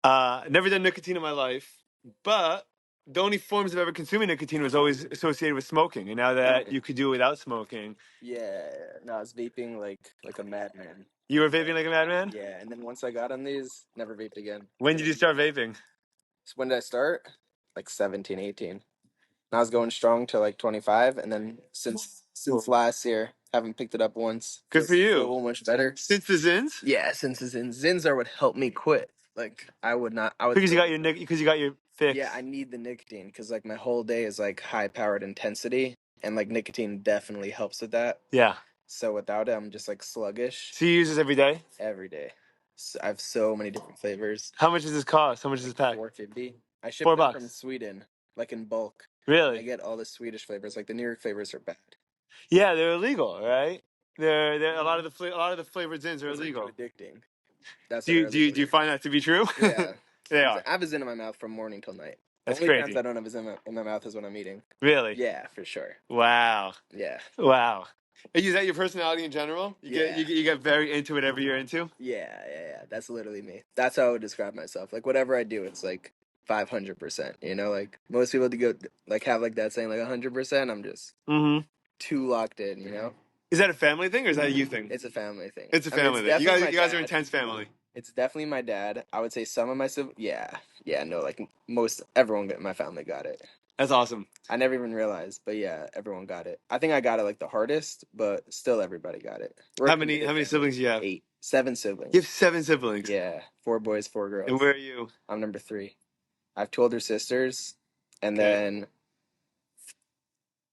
Never done nicotine in my life, but the only forms of ever consuming nicotine was always associated with smoking. And now that you could do it without smoking, Yeah, no, I was vaping like a madman. you were vaping like a madman? Yeah, and then once I got on these, never vaped again. When did you start vaping? So when did I start? Like 17, 18. And I was going strong to like 25, and then since last year, haven't picked it up once. Good for Feels you. so much better. Since the Zins? Yeah, since the Zins are what helped me quit. Like I would not. I would Because you got your fix. Yeah, I need the nicotine because like my whole day is like high powered intensity, and like nicotine definitely helps with that. Yeah. So without it, I'm just like sluggish So you use this every day? every day. So I have so many different flavors. How much does this cost? How much is this pack? $4.50. I ship them $4. from Sweden, like in bulk. I Really? get all the Swedish flavors. Like the New York flavors are bad. Yeah, they're illegal, right? They're a lot of the flavored Zins are Those illegal. too addicting. That's Do you find that to be true? Yeah. They are. I have a Zin in my mouth from morning till night. That's Only times crazy. I don't have a Zin in my mouth is when I'm eating. Really? Yeah, for sure. Wow. Yeah. Wow. Is that your personality in general? Yeah. You get very into whatever you're into? Yeah. That's literally me. That's how I would describe myself. Like whatever I do, it's like 500%. You know, like most people to go like have like that saying like 100%. I'm just too locked in. You know. Is that a family thing or is that a you thing? It's a family thing. It's a family thing. You guys are an intense family. It's definitely my dad. I would say some of my siblings. Yeah. No, like everyone in my family got it. That's awesome. I never even realized, but yeah, everyone got it. I think I got it like the hardest, but still everybody got it. How many siblings do you have? 8, 7 siblings. You have 7 siblings. Yeah, 4 boys, 4 girls. And where are you? I'm number 3. I have 2 older sisters, and then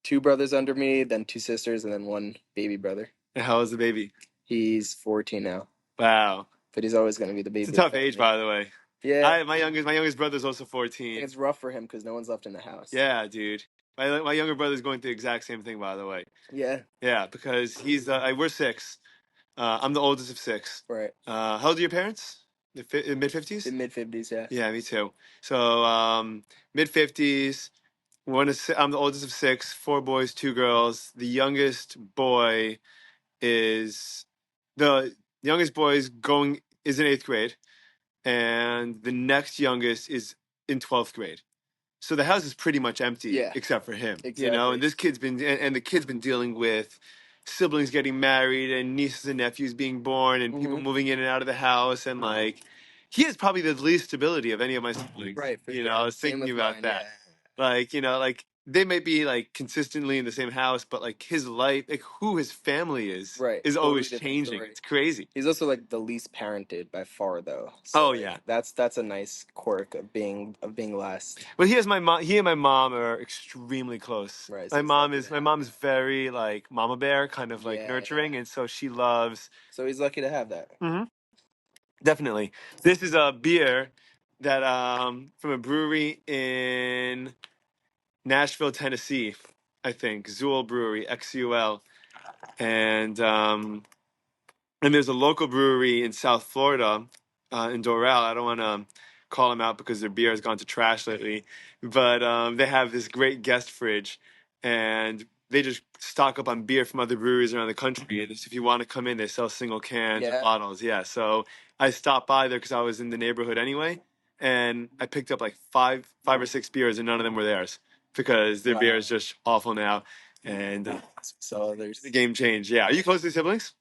2 brothers under me, then 2 sisters, and then 1 baby brother. And how old is the baby? He's 14 now. Wow. But he's always going to be the baby. It's a tough age, by the way. Yeah. My youngest brother's also 14. It's rough for him because no one's left in the house. Yeah, dude. My younger brother's going through the exact same thing, by the way. Yeah. Yeah, because we're 6. I'm the oldest of 6. Right. How old are your parents? Mid-50s? In mid-50s, yeah. Yeah, me too. So mid-50s. I'm the oldest of 6. 4 boys, 2 girls. The youngest boy is in 8th grade, and the next youngest is in 12th grade. So the house is pretty much empty, except for him. Exactly. You know, and this kid's been the kid's been dealing with siblings getting married and nieces and nephews being born and people moving in and out of the house, and like he has probably the least stability of any of my siblings. Right. You know, I was thinking about that. Yeah. Like, you know, like they may be like consistently in the same house, but like his life, like who his family is always changing. It's crazy. He's also like the least parented by far, though. So, yeah, that's a nice quirk of being last. But he and my mom are extremely close. Right. So my mom is very like mama bear, kind of like nurturing, and so she loves. So he's lucky to have that. Mm-hmm. Definitely. This is a beer that from a brewery in Nashville, Tennessee, I think. Zool Brewery, XUL. And there's a local brewery in South Florida, in Doral. I don't want to call them out because their beer has gone to trash lately. But they have this great guest fridge, and they just stock up on beer from other breweries around the country. And if you want to come in, they sell single cans or bottles. Yeah, so I stopped by there because I was in the neighborhood anyway, and I picked up like five or 6 beers, and none of them were theirs because their beer is just awful now. And so there's the game changed. Yeah, are you close to siblings?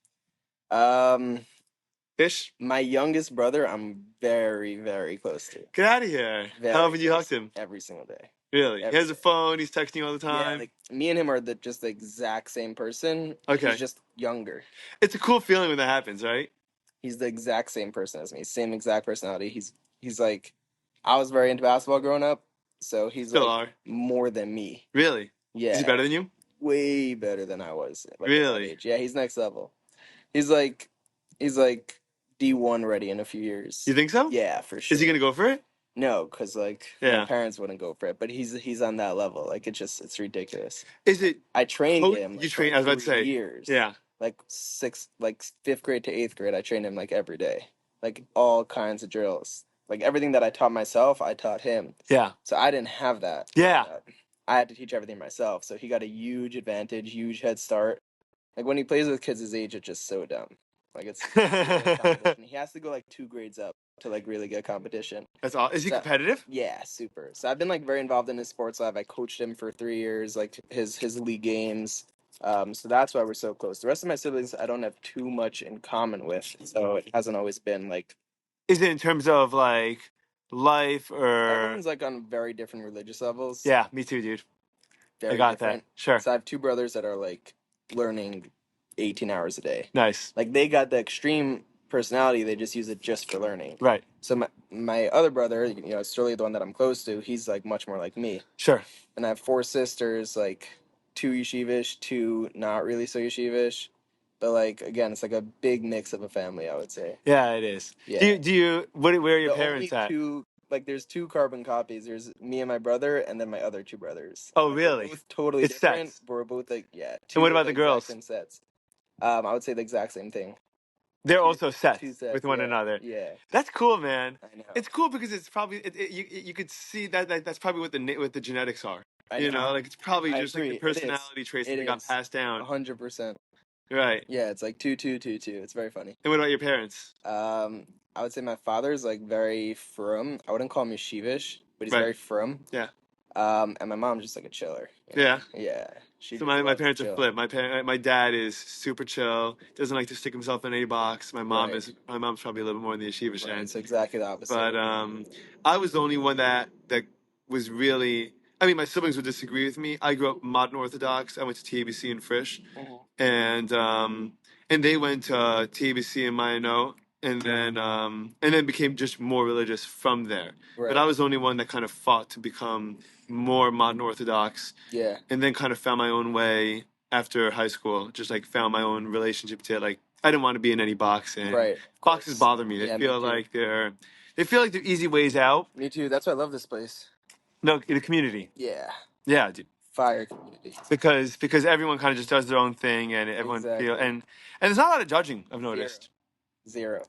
Ish? My youngest brother, I'm very, very close to. Get out of here. How often do you talk to him? Every single day. Really? He has a phone, he's texting you all the time? Yeah, like, me and him are just the exact same person. Okay. He's just younger. It's a cool feeling when that happens, right? He's the exact same person as me. Same exact personality. He's like, I was very into basketball growing up, so he's still like more than me. Really? Yeah. Is he better than you? Way better than I was. Like, really? Yeah, he's next level. He's like D1 ready in a few years. You think so? Yeah, for sure. Is he gonna go for it? No, because like my parents wouldn't go for it, but he's on that level. Like it's ridiculous. Is it? I trained him. Like, you trained? I was about to say years. Yeah. Like 5th grade to 8th grade, I trained him like every day, like all kinds of drills. Like everything that I taught myself, I taught him. Yeah. So I didn't have that. Yeah. I had to teach everything myself. So he got a huge advantage, huge head start. Like when he plays with kids his age, it's just so dumb. Like it's he has to go like 2 grades up to like really good competition. That's all. Is he competitive? Yeah, super. So I've been like very involved in his sports lab. I coached him for 3 years, like his league games. So that's why we're so close. The rest of my siblings, I don't have too much in common with, so it hasn't always been like. Is it in terms of like life or? Everyone's like on very different religious levels. Yeah, me too, dude. I Very got different. that. Sure. So I have two brothers that are like learning 18 hours a day. Nice. Like they got the extreme personality, they just use it just for learning. Right. So my other brother, Sterling, the one that I'm close to, he's like much more like me. Sure. And I have four sisters, like two yeshivish, two not really so yeshivish. But like again, it's like a big mix of a family, I would say. Yeah, it is. Yeah. Where are your The parents only at? two, like there's two carbon copies. There's me and my brother, and then my other two brothers. Oh, Like, really? we're both totally It's different. sets. But we're both like And two what of about the the exact girls? same sets. I would say the exact same thing. They're Two- also sets two sets, with one yeah, another. Yeah, That's cool, man. I know. It's cool because it's probably you could see that's probably what the genetics are. I You know. know, like it's probably I just like the agree. It is. personality traits It that got is. passed down. 100%. Right. Yeah, it's like 2-2-2-2. It's very funny. And what about your parents? I would say my father's like very frum. I wouldn't call him yeshivish, but he's Right. very frum. Yeah. And my mom's just like a chiller. Yeah. Yeah. She So just my loves to parents are chill. flipped. My dad is super chill. Doesn't like to stick himself in any box. My mom's probably a little bit more in the yeshivish Right, end. so exactly the opposite. But I was the only one that was really. I mean, my siblings would disagree with me. I grew up modern Orthodox. I went to TABC in Frisch, and they went to TABC in Mayano, and then became just more religious from there. Right. But I was the only one that kind of fought to become more modern Orthodox. Yeah. And then kind of found my own way after high school. Just like found my own relationship to it. Like I didn't want to be in any box, and Right. boxes bother me. Yeah, They me feel too. like they're easy ways out. Me too. That's why I love this place. No, in the community. Yeah. Yeah, dude. Fire community. Because everyone kind of just does their own thing, and everyone feel Exactly. and there's not a lot of judging. I've noticed. Zero.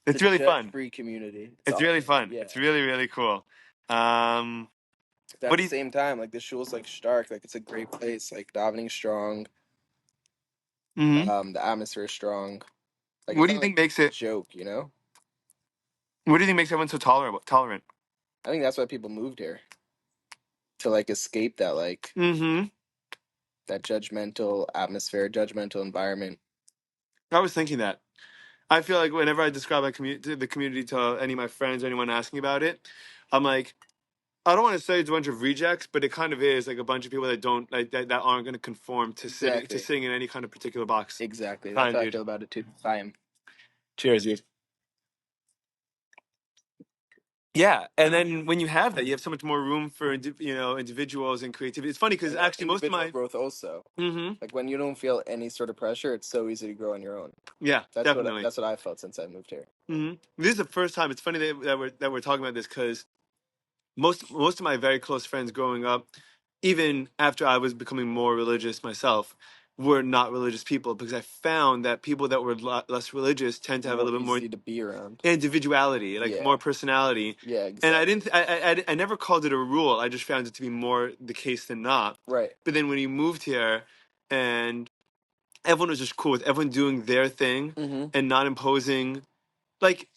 It's really fun. Free community. It's really fun. Yeah. It's really really cool. But at the same time, like the shul's like stark. Like it's a great place. Like davening strong. Mm-hmm. The atmosphere is strong. Like What do you think makes it? Joke, you know? What do you think makes everyone so tolerant? I think that's why people moved here. To like escape that Mm-hmm. that judgmental atmosphere, judgmental environment. I was thinking that. I feel like whenever I describe the community to any of my friends or anyone asking about it, I'm like, I don't want to say it's a bunch of rejects, but it kind of is like a bunch of people that don't like that aren't going to conform to sitting in any kind of particular box. Exactly. That's how I feel about it too. Chaim. Cheers, dude. Yeah, and then when you have that, you have so much more room for individuals and creativity. It's funny because actually most of my growth also. Mm-hmm. Like when you don't feel any sort of pressure, it's so easy to grow on your own. Yeah, definitely. That's what I felt since I moved here. Mm-hmm. This is the first time. It's funny that we're talking about this because most of my very close friends growing up, even after I was becoming more religious myself, were not religious people because I found that people that were less religious tend to have a little bit more easy to be around, individuality, like more personality. Yeah, exactly. And I didn't. I never called it a rule. I just found it to be more the case than not. Right. But then when you moved here, and everyone was just cool with everyone doing their thing and not imposing, like.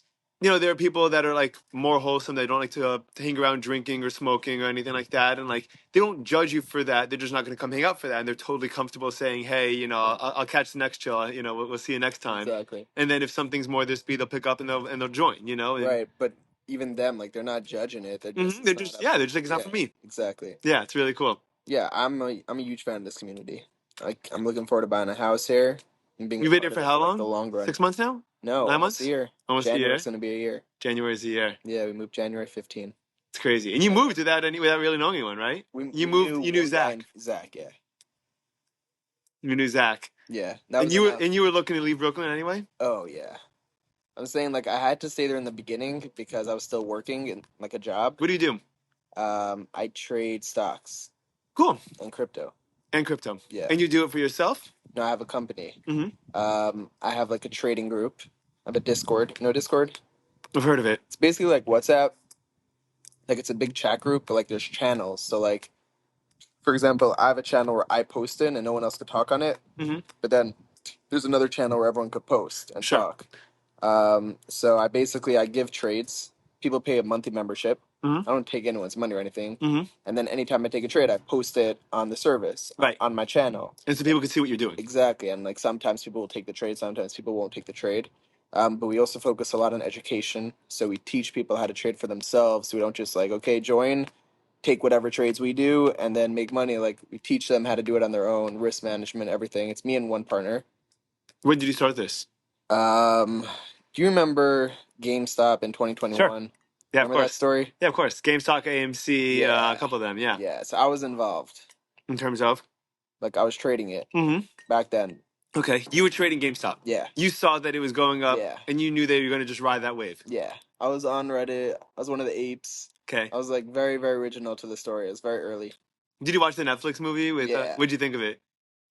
There are people that are like more wholesome. They don't like to hang around drinking or smoking or anything like that, and like they don't judge you for that. They're just not going to come hang out for that, and they're totally comfortable saying, "Hey, I'll catch the next chill. We'll see you next time." Exactly. And then if something's more their speed, they'll pick up and they'll join. Right, but even them, like they're not judging it. They're just they're just like it's not for me. Exactly. Yeah, it's really cool. Yeah, I'm a huge fan of this community. Like I'm looking forward to buying a house here. And being You've been here for how long? The long run. 6 months now? No, 9 months? almost a year. Almost a year. January's gonna be a year. January's a year. Yeah, we moved January 15. It's crazy. And you moved without really knowing anyone, right? You knew Zach. Zach, yeah. You knew Zach. Yeah. And you were looking to leave Brooklyn anyway? Oh yeah. I'm saying like I had to stay there in the beginning because I was still working in like a job. What do you do? I trade stocks. Cool. And crypto. Yeah. And you do it for yourself? No, I have a company. Mm-hmm. I have like a trading group. I have a Discord. You know Discord? I've heard of it. It's basically like WhatsApp. Like it's a big chat group, but like there's channels. So like, for example, I have a channel where I post in and no one else could talk on it. Mm-hmm. But then there's another channel where everyone could post and talk. So I give trades. People pay a monthly membership. I don't take anyone's money or anything. And then anytime I take a trade, I post it on the service, Right. on my channel. And so people can see what you're doing. Exactly. And like sometimes people will take the trade, sometimes people won't take the trade. But we also focus a lot on education. So we teach people how to trade for themselves. So we don't just like, okay, join, take whatever trades we do, and then make money. Like we teach them how to do it on their own, risk management, everything. It's me and one partner. When did you start this? Do you remember GameStop in 2021? Sure. Yeah, remember that story? Yeah, of course. GameStop, AMC, Yeah. a couple of them, yeah. Yeah, so I was involved. In terms of? Like I was trading it back then. Okay, you were trading GameStop. Yeah. You saw that it was going up, Yeah. and you knew that you were going to just ride that wave. Yeah. I was on Reddit. I was one of the apes. Okay. I was like very, very original to the story. It was very early. Did you watch the Netflix movie with? Yeah. What'd you think of it?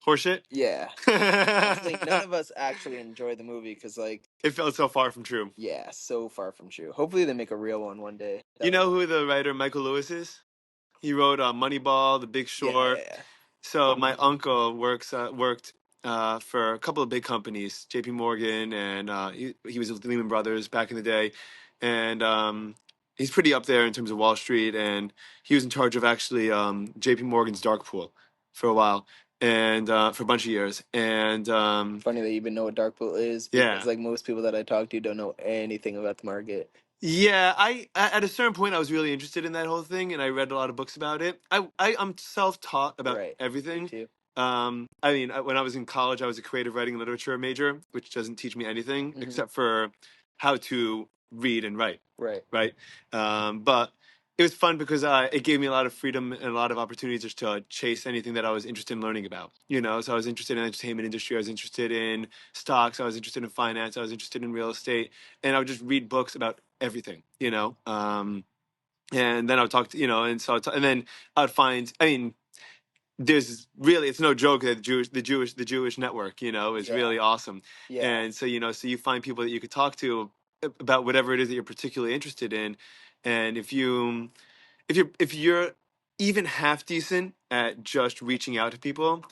Horseshit. Yeah. Honestly, none of us actually enjoyed the movie because like it felt so far from true. Yeah, so far from true. Hopefully they make a real one day. You know who the writer Michael Lewis is? He wrote Moneyball, The Big Short. Yeah. So my uncle worked for a couple of big companies, J.P. Morgan, and he was with Lehman Brothers back in the day, and he's pretty up there in terms of Wall Street, and he was in charge of actually J.P. Morgan's dark pool for a while, and for a bunch of years, and Funny that you even know what dark pool is. Yeah. Because like most people that I talk to don't know anything about the market. Yeah, I at a certain point I was really interested in that whole thing, and I read a lot of books about it. I'm self-taught about Right. everything. Me too. I mean, when I was in college, I was a creative writing and literature major, which doesn't teach me anything except for how to read and write. Right. Right. But it was fun because it gave me a lot of freedom and a lot of opportunities just to chase anything that I was interested in learning about. You know, so I was interested in the entertainment industry, I was interested in stocks, I was interested in finance, I was interested in real estate, and I would just read books about everything. You know, and then I would talk to and so and then I would find. I mean, there's really, it's no joke that the Jewish network, is really awesome. Yeah. And so, so you find people that you could talk to about whatever it is that you're particularly interested in. And if you're even half decent at just reaching out to people,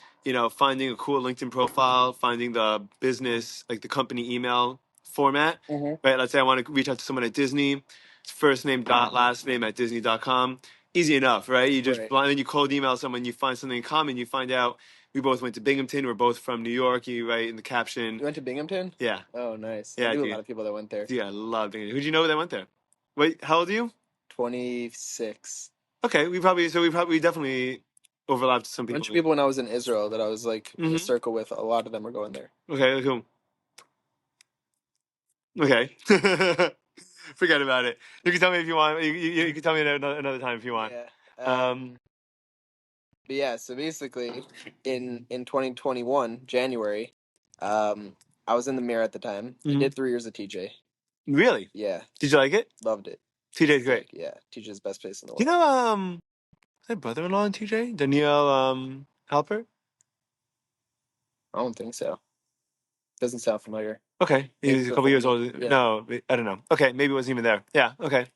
finding a cool LinkedIn profile, finding the business, like the company email format, right? Let's say I want to reach out to someone at Disney, it's first name dot last name at disney.com. Easy enough, right? You just then you cold email someone, you find something in common, you find out we both went to Binghamton, we're both from New York, you write in the caption. You went to Binghamton? Yeah. Oh, nice. Yeah, I knew dude. a lot of people that went there. Yeah, I love Binghamton. Who'd you know that went there? Wait, how old are you? 26. Okay, we definitely overlapped some A people. bunch of people when I was in Israel that I was like in a circle with, a lot of them were going there. Okay, cool. Okay. Forget about it. You can tell me if you want. You can tell me another time if you want. Yeah. But yeah, so basically in 2021, January, I was in the mirror at the time. I did 3 years of TJ. Really? Yeah. Did you like it? Loved it. TJ's great. Yeah, TJ's the best place in the world. You know, is that brother-in-law in TJ? Danielle Halpert? I don't think so. Doesn't sound familiar. Okay, he's a couple years older. Yeah. No, I don't know. Okay, maybe it wasn't even there. Yeah. Okay.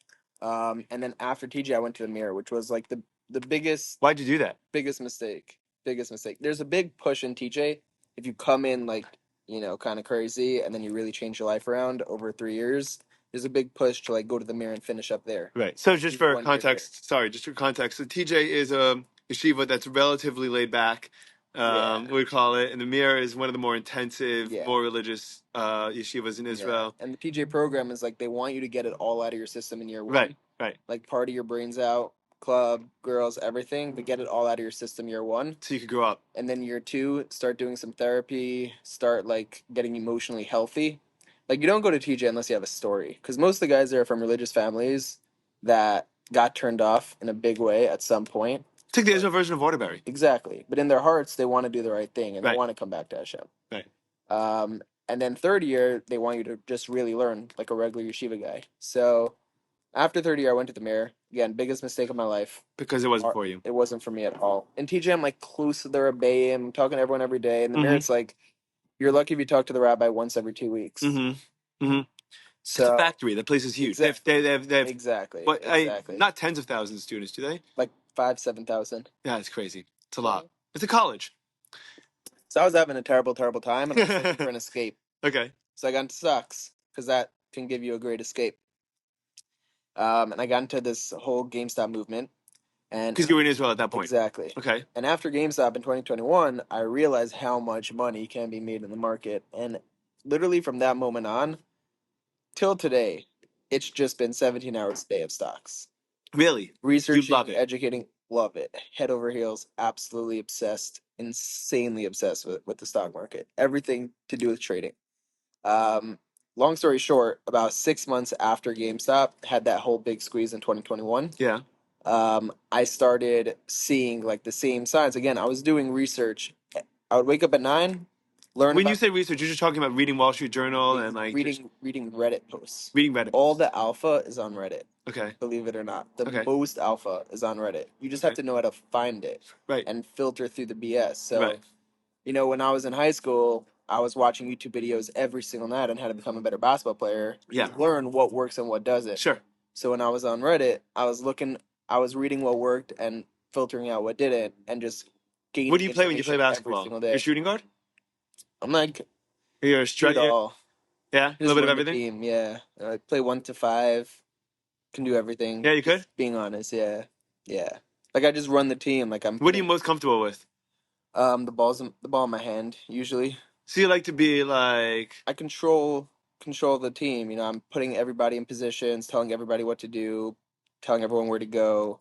And then after TJ, I went to the mirror, which was like the biggest. Why'd you do that? Biggest mistake. Biggest mistake. There's a big push in TJ. If you come in like, kind of crazy and then you really change your life around over 3 years, there's a big push to like go to the mirror and finish up there. Right. So just for 1 year context, so TJ is a yeshiva that's relatively laid back, we call it, and the Mir is one of the more intensive, more religious yeshivas in Israel. And the TJ program is like they want you to get it all out of your system in year one. Right. Like party your brains out, club, girls, everything, but get it all out of your system year one. So you could grow up. And then year two, start doing some therapy, start like getting emotionally healthy. Like you don't go to TJ unless you have a story, because most of the guys there are from religious families that got turned off in a big way at some point. It's like the Israel version of Waterbury. Exactly, but in their hearts, they want to do the right thing and they want to come back to Hashem. Right. And then third year, they want you to just really learn like a regular yeshiva guy. So after third year, I went to the mirror. Again, biggest mistake of my life. Because it wasn't for you. It wasn't for me at all. In TJ, I'm like close to the Rebbeim, I'm talking to everyone every day. In the mirror, it's like, you're lucky if you talk to the rabbi once every 2 weeks. So it's a factory. That place is huge. They have exactly. Not tens of thousands of students, do they? Like 7,000. Yeah, it's crazy. It's a lot. It's a college. So I was having a terrible, terrible time, and I was looking for an escape. Okay. So I got into stocks. because that can give you a great escape. And I got into this whole GameStop movement. And Because you were in Israel at that point. exactly. Okay. And after GameStop in 2021, I realized how much money can be made in the market. And literally from that moment on till today, it's just been 17 hours a day of stocks. Really? Researching, You love it. educating, love it. Head over heels, absolutely obsessed, insanely obsessed with the stock market. Everything to do with trading. Um, Long story short, about 6 months after GameStop had that whole big squeeze in 2021, Yeah. I started seeing like the same signs. Again, I was doing research. I would wake up at 9, learn When you about say research, you're just talking about reading Wall Street Journal and like reading Reddit posts. reading Reddit. All the alpha is on Reddit. Okay. Believe it or not, the Okay. most alpha is on Reddit. You just have Okay. to know how to find it Right. and filter through the BS. So, Right. when I was in high school, I was watching YouTube videos every single night on how to become a better basketball player. Yeah. Learn what works and what doesn't. Sure. So when I was on Reddit, I was reading what worked and filtering out what didn't, and just gaining What do you play when you play information every basketball? single day. You're shooting guard? I'm like, You're a do it all. Yeah, a Just little bit of run the everything. team, yeah. I play 1 to 5. Can do everything. Yeah, you could. Just being honest, yeah, yeah. Like I just run the team. Like I'm. What are you most comfortable with? The ball in my hand usually. So you like to be like, I control the team. I'm putting everybody in positions, telling everybody what to do, telling everyone where to go,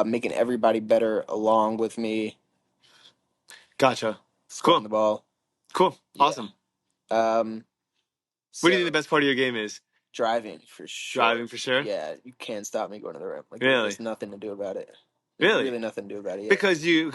making everybody better along with me, gotcha. scoring Cool. the ball. Cool. Yeah. Awesome. So What do you think the best part of your game is? driving for sure. Driving for sure. Yeah, you can't stop me going to the rim. Like Really? there's nothing to do about it. There's Really? really nothing to do about it. Yeah. Because you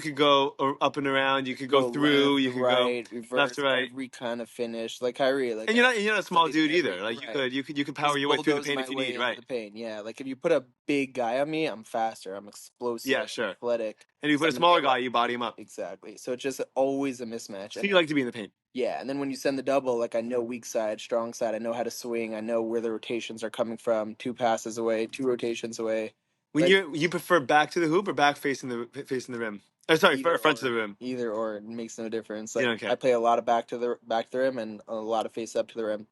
could go up and around, you could go through, left, you could right, go reverse, left to right, every kind of finish. Like Kyrie, like and you're not a small dude every either. Like right. you could power Just your way through the bulldoze paint my if you way need, into right? the paint. Yeah, like if you put a big guy on me, I'm faster. I'm explosive. Yeah, sure. Athletic. And if you put a Send them to smaller get guy, you body him up. exactly. So it's just always a mismatch. So And you like to be in the paint. yeah, and then when you send the double, like I know weak side, strong side. I know how to swing. I know where the rotations are coming from. 2 passes away, 2 rotations away. When Like, you prefer back to the hoop or back facing the rim? Oh, sorry, front to the rim. Either or, it makes no difference. You Like don't care. I play a lot of back to the rim and a lot of face up to the rim.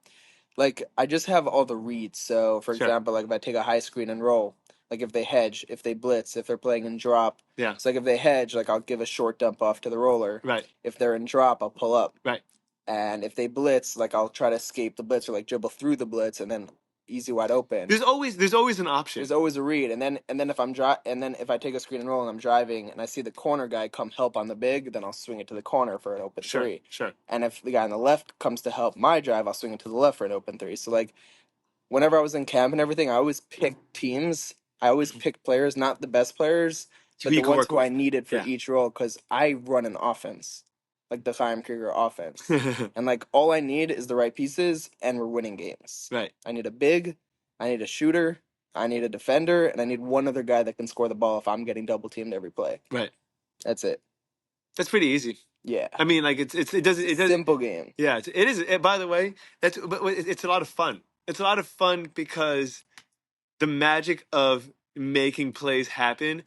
Like I just have all the reads. So for Sure. example, like if I take a high screen and roll, like if they hedge, if they blitz, if they're playing in drop. Yeah. It's like if they hedge, like I'll give a short dump off to the roller. Right. If they're in drop, I'll pull up. Right. And if they blitz, like I'll try to escape the blitz or like dribble through the blitz and then easy wide open. There's always an option. There's always a read, and then if I take a screen and roll and I'm driving and I see the corner guy come help on the big, then I'll swing it to the corner for an open Sure. three. Sure. And if the guy on the left comes to help my drive, I'll swing it to the left for an open three. So like whenever I was in camp and everything, I always picked teams. I always picked players, not the best players, but the ones who I needed for each role, because I run an offense, like the Chaim Kriger offense. And like all I need is the right pieces, and we're winning games. Right. I need a big, I need a shooter, I need a defender, and I need one other guy that can score the ball if I'm getting double teamed every play. Right. That's it. That's pretty easy. Yeah. I mean, like it doesn't simple game. Yeah, it is. By the way, but it's a lot of fun. It's a lot of fun because the magic of making plays happen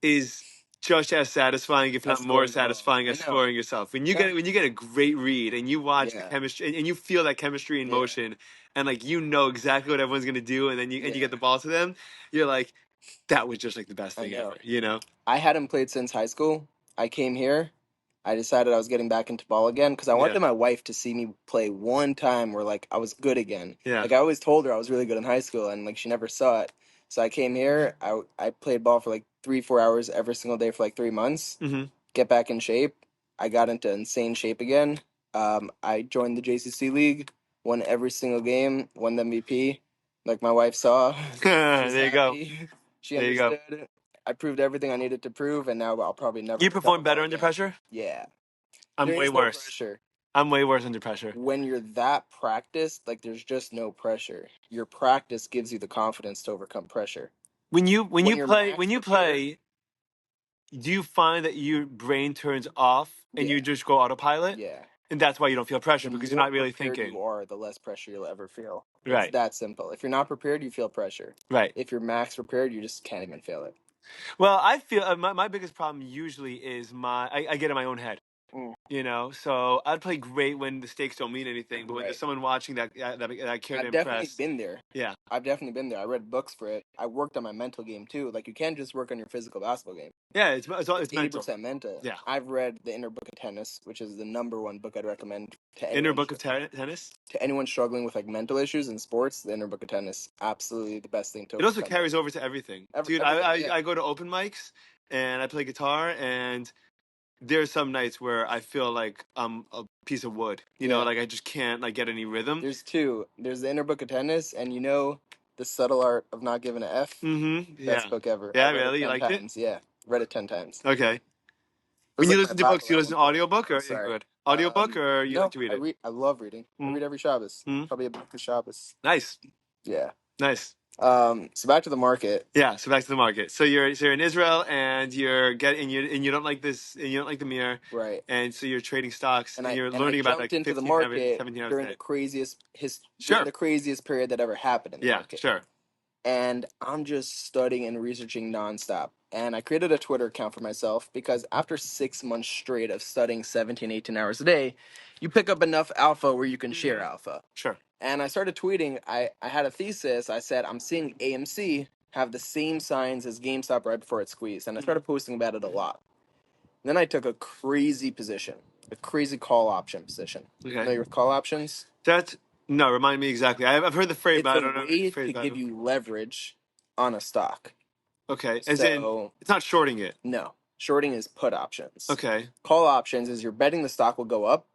is just as satisfying, if not more satisfying, as scoring yourself. When you get a great read and you watch the chemistry and you feel that chemistry in motion, and like you know exactly what everyone's gonna do, and then you get the ball to them, you're like, that was just like the best thing ever. You know. I hadn't played since high school. I came here. I decided I was getting back into ball again because I wanted my wife to see me play one time where like I was good again. Yeah. Like I always told her I was really good in high school and like she never saw it. So I came here. I played ball for like 3-4 hours every single day for like 3 months. Mm-hmm. Get back in shape. I got into insane shape again. I joined the JCC league. Won every single game. Won the MVP. Like my wife saw. There you go. She understood. I proved everything I needed to prove, and now I'll probably never. You perform better under pressure? Yeah. I'm way worse. Pressure. I'm way worse under pressure. When you're that practiced, like there's just no pressure. Your practice gives you the confidence to overcome pressure. When you play, do you find that your brain turns off and you just go autopilot? Yeah. And that's why you don't feel pressure because you're not really thinking. You are, the less pressure you'll ever feel. Right. It's that simple. If you're not prepared, you feel pressure. Right. If you're max prepared, you just can't even feel it. Well, I feel my biggest problem usually is I get in my own head. You know, so I'd play great when the stakes don't mean anything, but when there's someone watching that I care to I've definitely impress. been there. Yeah. I've definitely been there. I read books for it. I worked on my mental game too. Like you can't just work on your physical basketball game. Yeah, it's 80% mental. Yeah. I've read The Inner Book of Tennis, which is the #1 book I'd recommend to anyone. Inner Book of Tennis? To anyone struggling with like mental issues in sports, The Inner Book of Tennis, absolutely the best thing to. It also carries over to everything. Dude, everything, I go to open mics and I play guitar, and there's some nights where I feel like I'm a piece of wood. You know, like I just can't like get any rhythm. There's two. There's The Inner Book of Tennis, and The Subtle Art of Not Giving a F. Mm-hmm. Best book ever. Yeah, I read really? it You 10 liked times. Yeah, read it 10 times. Okay. When you listen to books, you listen to audiobook or good? Audiobook or you like to read it? I love reading. I read every Shabbos. Probably a book of Shabbos. Nice. Yeah. Nice. So back to the market. Yeah, so back to the market. So you're in Israel and you're getting you don't like this and you don't like the mirror. Right. And so you're trading stocks and you're I learning about like into 15, the market 17 hours during a day. during the craziest period that ever happened in the market. Sure. And I'm just studying and researching nonstop. And I created a Twitter account for myself because after 6 months straight of studying 17, 18 hours a day, you pick up enough alpha where you can share alpha. Sure. And I started tweeting. I had a thesis. I said, I'm seeing AMC have the same signs as GameStop right before it squeezed. And I started posting about it a lot. And then I took a crazy position, a crazy call option position. Okay. Familiar with call options? No, remind me exactly. I've heard the phrase, but I don't know the phrase. It's a way to give you leverage on a stock. Okay, as in, it's not shorting it. No, shorting is put options. Okay. Call options is you're betting the stock will go up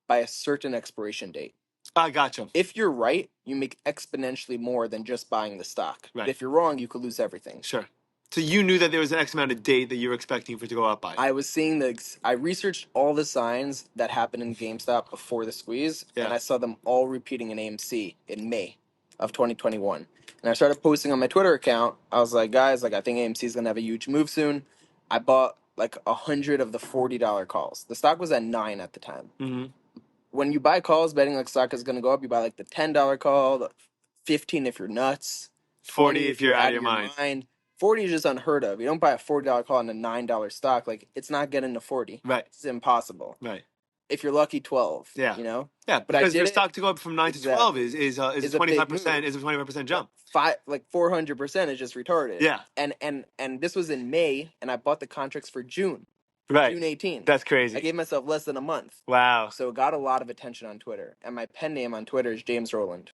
by a certain expiration date. I gotcha. If you're right, you make exponentially more than just buying the stock. Right. But if you're wrong, you could lose everything. Sure. So you knew that there was an X amount of date that you were expecting for it to go up by. I was seeing I researched all the signs that happened in GameStop before the squeeze, and I saw them all repeating in AMC in May of 2021. And I started posting on my Twitter account. I was like, guys, like I think AMC is gonna have a huge move soon. I bought like 100 of the $40 calls. The stock was at 9 at the time. Mm-hmm. When you buy calls betting like stock is gonna go up, you buy like the $10 call, the 15 if you're nuts, 40 if you're out of your mind. 40 is just unheard of. You don't buy a $40 call on a $9 stock. Like, it's not getting to 40. Right. It's impossible. Right. If you're lucky, 12. Yeah. You know? Yeah, But because your stock to go up from 9 to 12 is a a 25% is a 25% jump. 400% is just retarded. Yeah. And this was in May, and I bought the contracts for June. Right. June 18th. That's crazy. I gave myself less than a month. Wow. So it got a lot of attention on Twitter. And my pen name on Twitter is James Roland.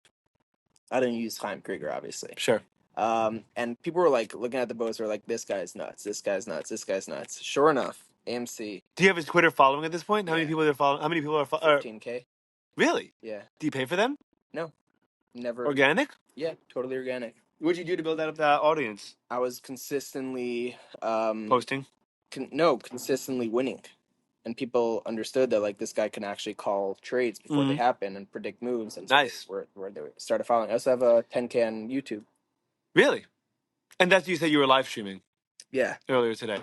I didn't use Chaim Kriger, obviously. Sure. And people were like looking at the post, were like, "This guy's nuts. This guy's nuts. This guy's nuts." Sure enough, AMC. Do you have a Twitter following at this point? How many people are following? How many people are following? 15K. Really? Yeah. Do you pay for them? No, never. Organic? Yeah, totally organic. What'd you do to build up that audience? I was consistently Posting. Consistently winning, and people understood that like this guy can actually call trades before they happen and predict moves. And nice. Where they started following. I also have a 10K on YouTube. Really? And that's you said you were live streaming. Yeah. Earlier today.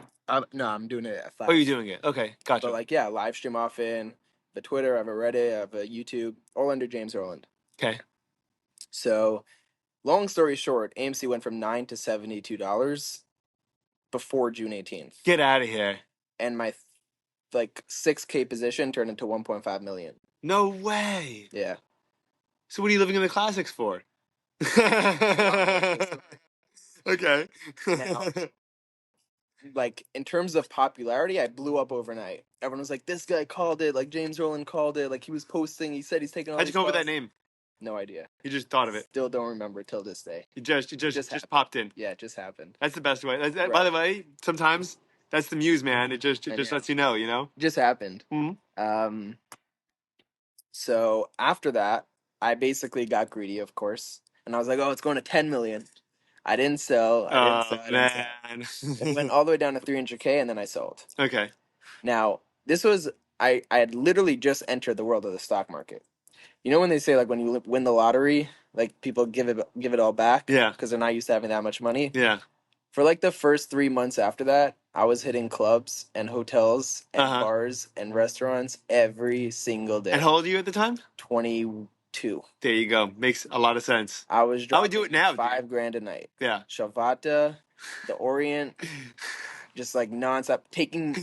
No, I'm doing it at 5. Oh, you're doing it. Okay, gotcha. But like, yeah, live stream often. The Twitter, I have a Reddit, I have a YouTube, all under James Roland. Okay. So, long story short, AMC went from $9 to $72 before June 18th. Get out of here. And my 6K position turned into 1.5 million. No way. Yeah. So what are you living in the classics for? Okay. Now, in terms of popularity, I blew up overnight. Everyone was like, this guy called it, like James Roland called it, like he was posting, he said he's taking all How'd you come up with that name? No idea. You just thought of it. Still don't remember till this day. You just popped in. Yeah, it just happened. That's the best way. By the way, sometimes that's the muse, man. It just lets you know, It just happened. Mm-hmm. So after that, I basically got greedy, of course, and I was like, "Oh, it's going to 10 million." I didn't sell. Man. It went all the way down to 300K, and then I sold. Okay. Now, this was I had literally just entered the world of the stock market. You know when they say like when you win the lottery, like people give it all back, yeah, because they're not used to having that much money. Yeah. For like the first 3 months after that, I was hitting clubs and hotels and bars and restaurants every single day. And how old are you at the time? 22. There you go. Makes a lot of sense. I would do it now. $5,000 a night. Yeah. Shavata, the Orient, just like nonstop taking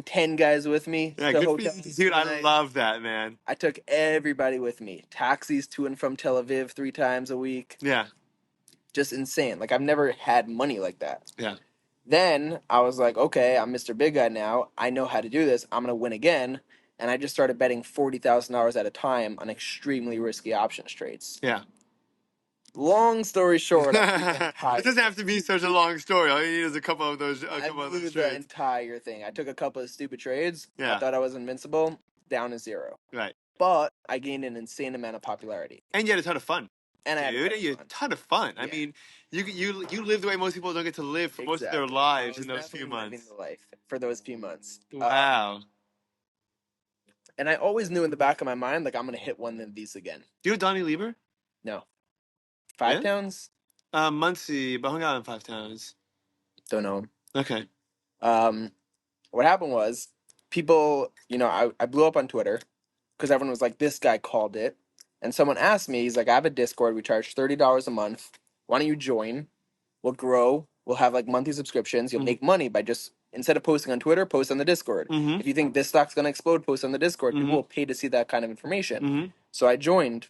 10 guys with me Yeah, to good for you, hotels. dude. for the I night. love that, man. I took everybody with me. Taxis to and from Tel Aviv 3 times a week. Yeah, Just insane. Like I've never had money like that. yeah, Then I was like, okay, I'm Mr. Big Guy now. I know how to do this. I'm gonna win again. And I just started betting $40,000 at a time on extremely risky options trades. yeah. Long story short, I blew the It entire doesn't have to be such a long story. All you need is a couple of those. I blew the Trades. entire thing. I took a couple of stupid trades. I Yeah. thought I was invincible. Down to 0. Right. But I gained an insane amount of popularity. And you had a ton of fun. And I had a ton Dude, of you had fun. a ton of fun. I Yeah. mean, you live the way most people don't get to live for most of their Exactly. lives I was in those few definitely living months. the life for those few months. Wow. And I always knew in the back of my mind, like, I'm going to hit one of these again. Do you know Donnie Lieber? No. Five Really? Towns? Muncie, but hung out in Five Towns. Don't know him. Okay. What happened was, people, I blew up on Twitter because everyone was like, this guy called it. And someone asked me, he's like, I have a Discord. We charge $30 a month. Why don't you join? We'll grow. We'll have like monthly subscriptions. You'll make money by just, instead of posting on Twitter, post on the Discord. Mm-hmm. If you think this stock's going to explode, post on the Discord. Mm-hmm. People will pay to see that kind of information. Mm-hmm. So I joined.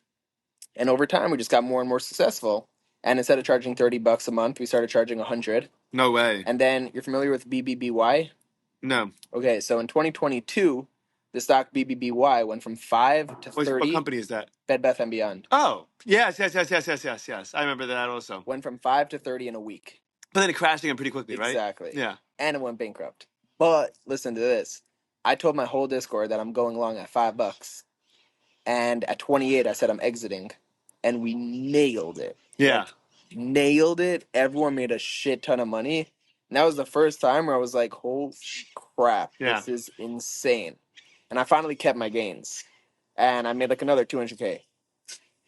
And over time, we just got more and more successful. And instead of charging $30 a month, we started charging $100. No way. And then you're familiar with BBBY? No. Okay, so in 2022, the stock BBBY went from 5 to 30. What company is that? Bed Bath & Beyond. Oh, yes. I remember that also. Went from 5 to 30 in a week. But then it crashed again pretty quickly, right? Exactly. Yeah. And it went bankrupt. But listen to this. I told my whole Discord that I'm going long at $5. And at 28, I said I'm exiting. And we nailed it. Yeah. Like, nailed it. Everyone made a shit ton of money. And that was the first time where I was like, holy crap, this is insane. And I finally kept my gains. And I made like another 200K.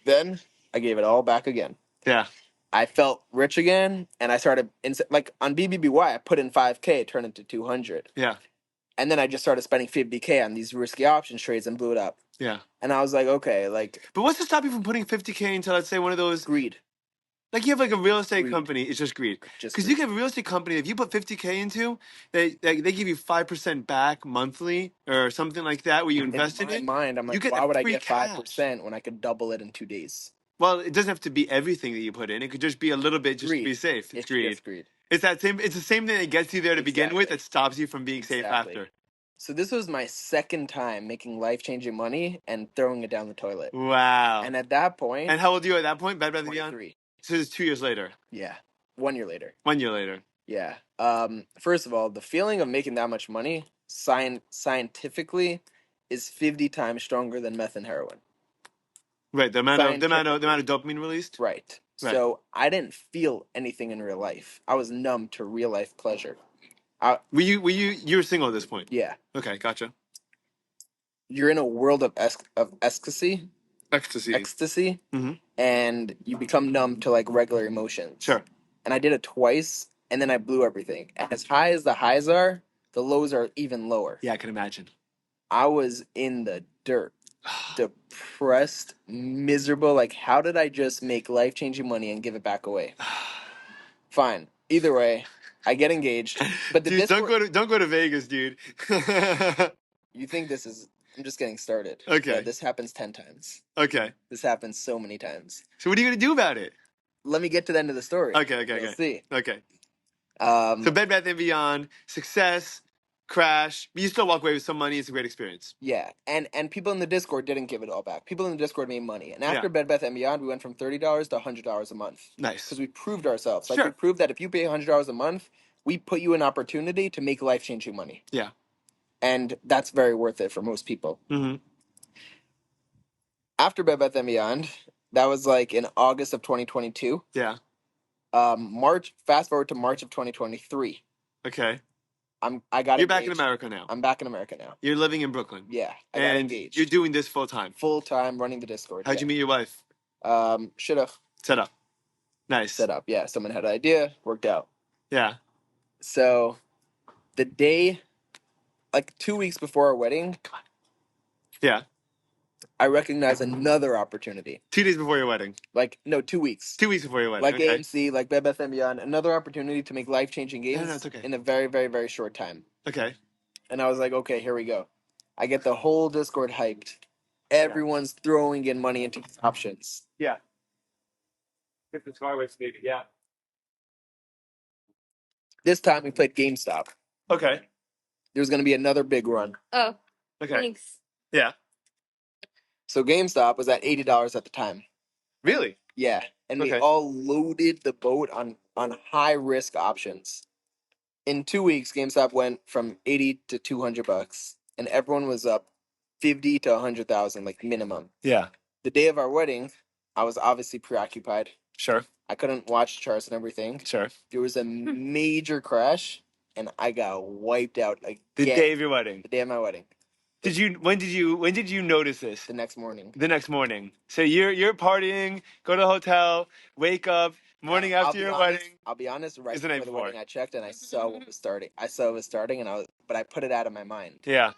Then I gave it all back again. Yeah. I felt rich again, and I started, like on BBBY, I put in 5K, turned into 200. Yeah. And then I just started spending 50K on these risky options trades and blew it up. Yeah. And I was like, okay, like. But what's to stop you from putting 50K into, let's say, one of those? Greed. Like you have like a real estate Greed. company, it's just greed. Just Because you can have a real estate company, if you put 50K into, they give you 5% back monthly or something like that where you invest in it. In my mind, I'm you like, get why would I free get cash. 5% when I could double it in 2 days? Well, it doesn't have to be everything that you put in. It could just be a little bit just Greed. to be safe. It's greed. Just greed. It's the same thing that gets you there to begin with that stops you from being safe after. So this was my second time making life-changing money and throwing it down the toilet. Wow. And at that point... And how old are you at that point? Bed Bath & Beyond? 23. So it's 2 years later. Yeah. 1 year later. 1 year later. Yeah. First of all, the feeling of making that much money, scientifically, is 50 times stronger than meth and heroin. Right. The amount of dopamine released? Right. So I didn't feel anything in real life. I was numb to real life pleasure. You were single at this point? Yeah. Okay, gotcha. You're in a world of ecstasy. Ecstasy. Mm-hmm. And you become numb to like regular emotions. Sure. And I did it twice, and then I blew everything. And as high as the highs are, the lows are even lower. Yeah, I can imagine. I was in the dirt, depressed, miserable. Like, how did I just make life-changing money and give it back away? Fine. Either way, I get engaged. But dude, don't go to Vegas, dude. You think this is... I'm just getting started. Okay. Yeah, this happens 10 times. Okay. This happens so many times. So what are you going to do about it? Let me get to the end of the story. Okay. We'll see. Okay. So Bed Bath & Beyond, success, crash, but you still walk away with some money. It's a great experience. Yeah, and people in the Discord didn't give it all back. People in the Discord made money. And after Bed Bath & Beyond, we went from $30 to $100 a month. Nice. Because we proved ourselves. Sure. Like, we proved that if you pay $100 a month, we put you an opportunity to make life-changing money. Yeah. And that's very worth it for most people. Mm-hmm. After Bed Bath & Beyond, that was like in August of 2022. Yeah. Fast forward to March of 2023. Okay. You're engaged. Back in America now. I'm back in America now. You're living in Brooklyn. Yeah, I got engaged. You're doing this full time. Full time, running the Discord. How'd you meet your wife? Should've. Set up. Nice. Set up, yeah. Someone had an idea, worked out. Yeah. So, the day, like 2 weeks before our wedding. Yeah. I recognized another opportunity. 2 days before your wedding. Like, no, 2 weeks. 2 weeks before your wedding. Like Okay. AMC, like Bed Bath & Beyond, another opportunity to make life-changing gains No, it's okay. in a very, very, very short time. Okay. And I was like, okay, here we go. I get the whole Discord hyped. Everyone's throwing in money into these options. Yeah. Get the car with maybe. Yeah. This time we played GameStop. Okay. There's going to be another big run. Oh, Okay. thanks. Yeah. So GameStop was at $80 at the time. Really? Yeah, and we Okay. all loaded the boat on high risk options. In 2 weeks, GameStop went from 80 to $200, and everyone was up 50 to 100,000, like minimum. Yeah. The day of our wedding, I was obviously preoccupied. Sure. I couldn't watch charts and everything. Sure. There was a major crash, and I got wiped out again. The day of your wedding. The day of my wedding. When did you notice this? The next morning. The next morning. So you're partying, go to the hotel, wake up, morning after your wedding. I'll be honest, right It's the before night the before. wedding, I checked and I saw what was starting. But I put it out of my mind. Yeah.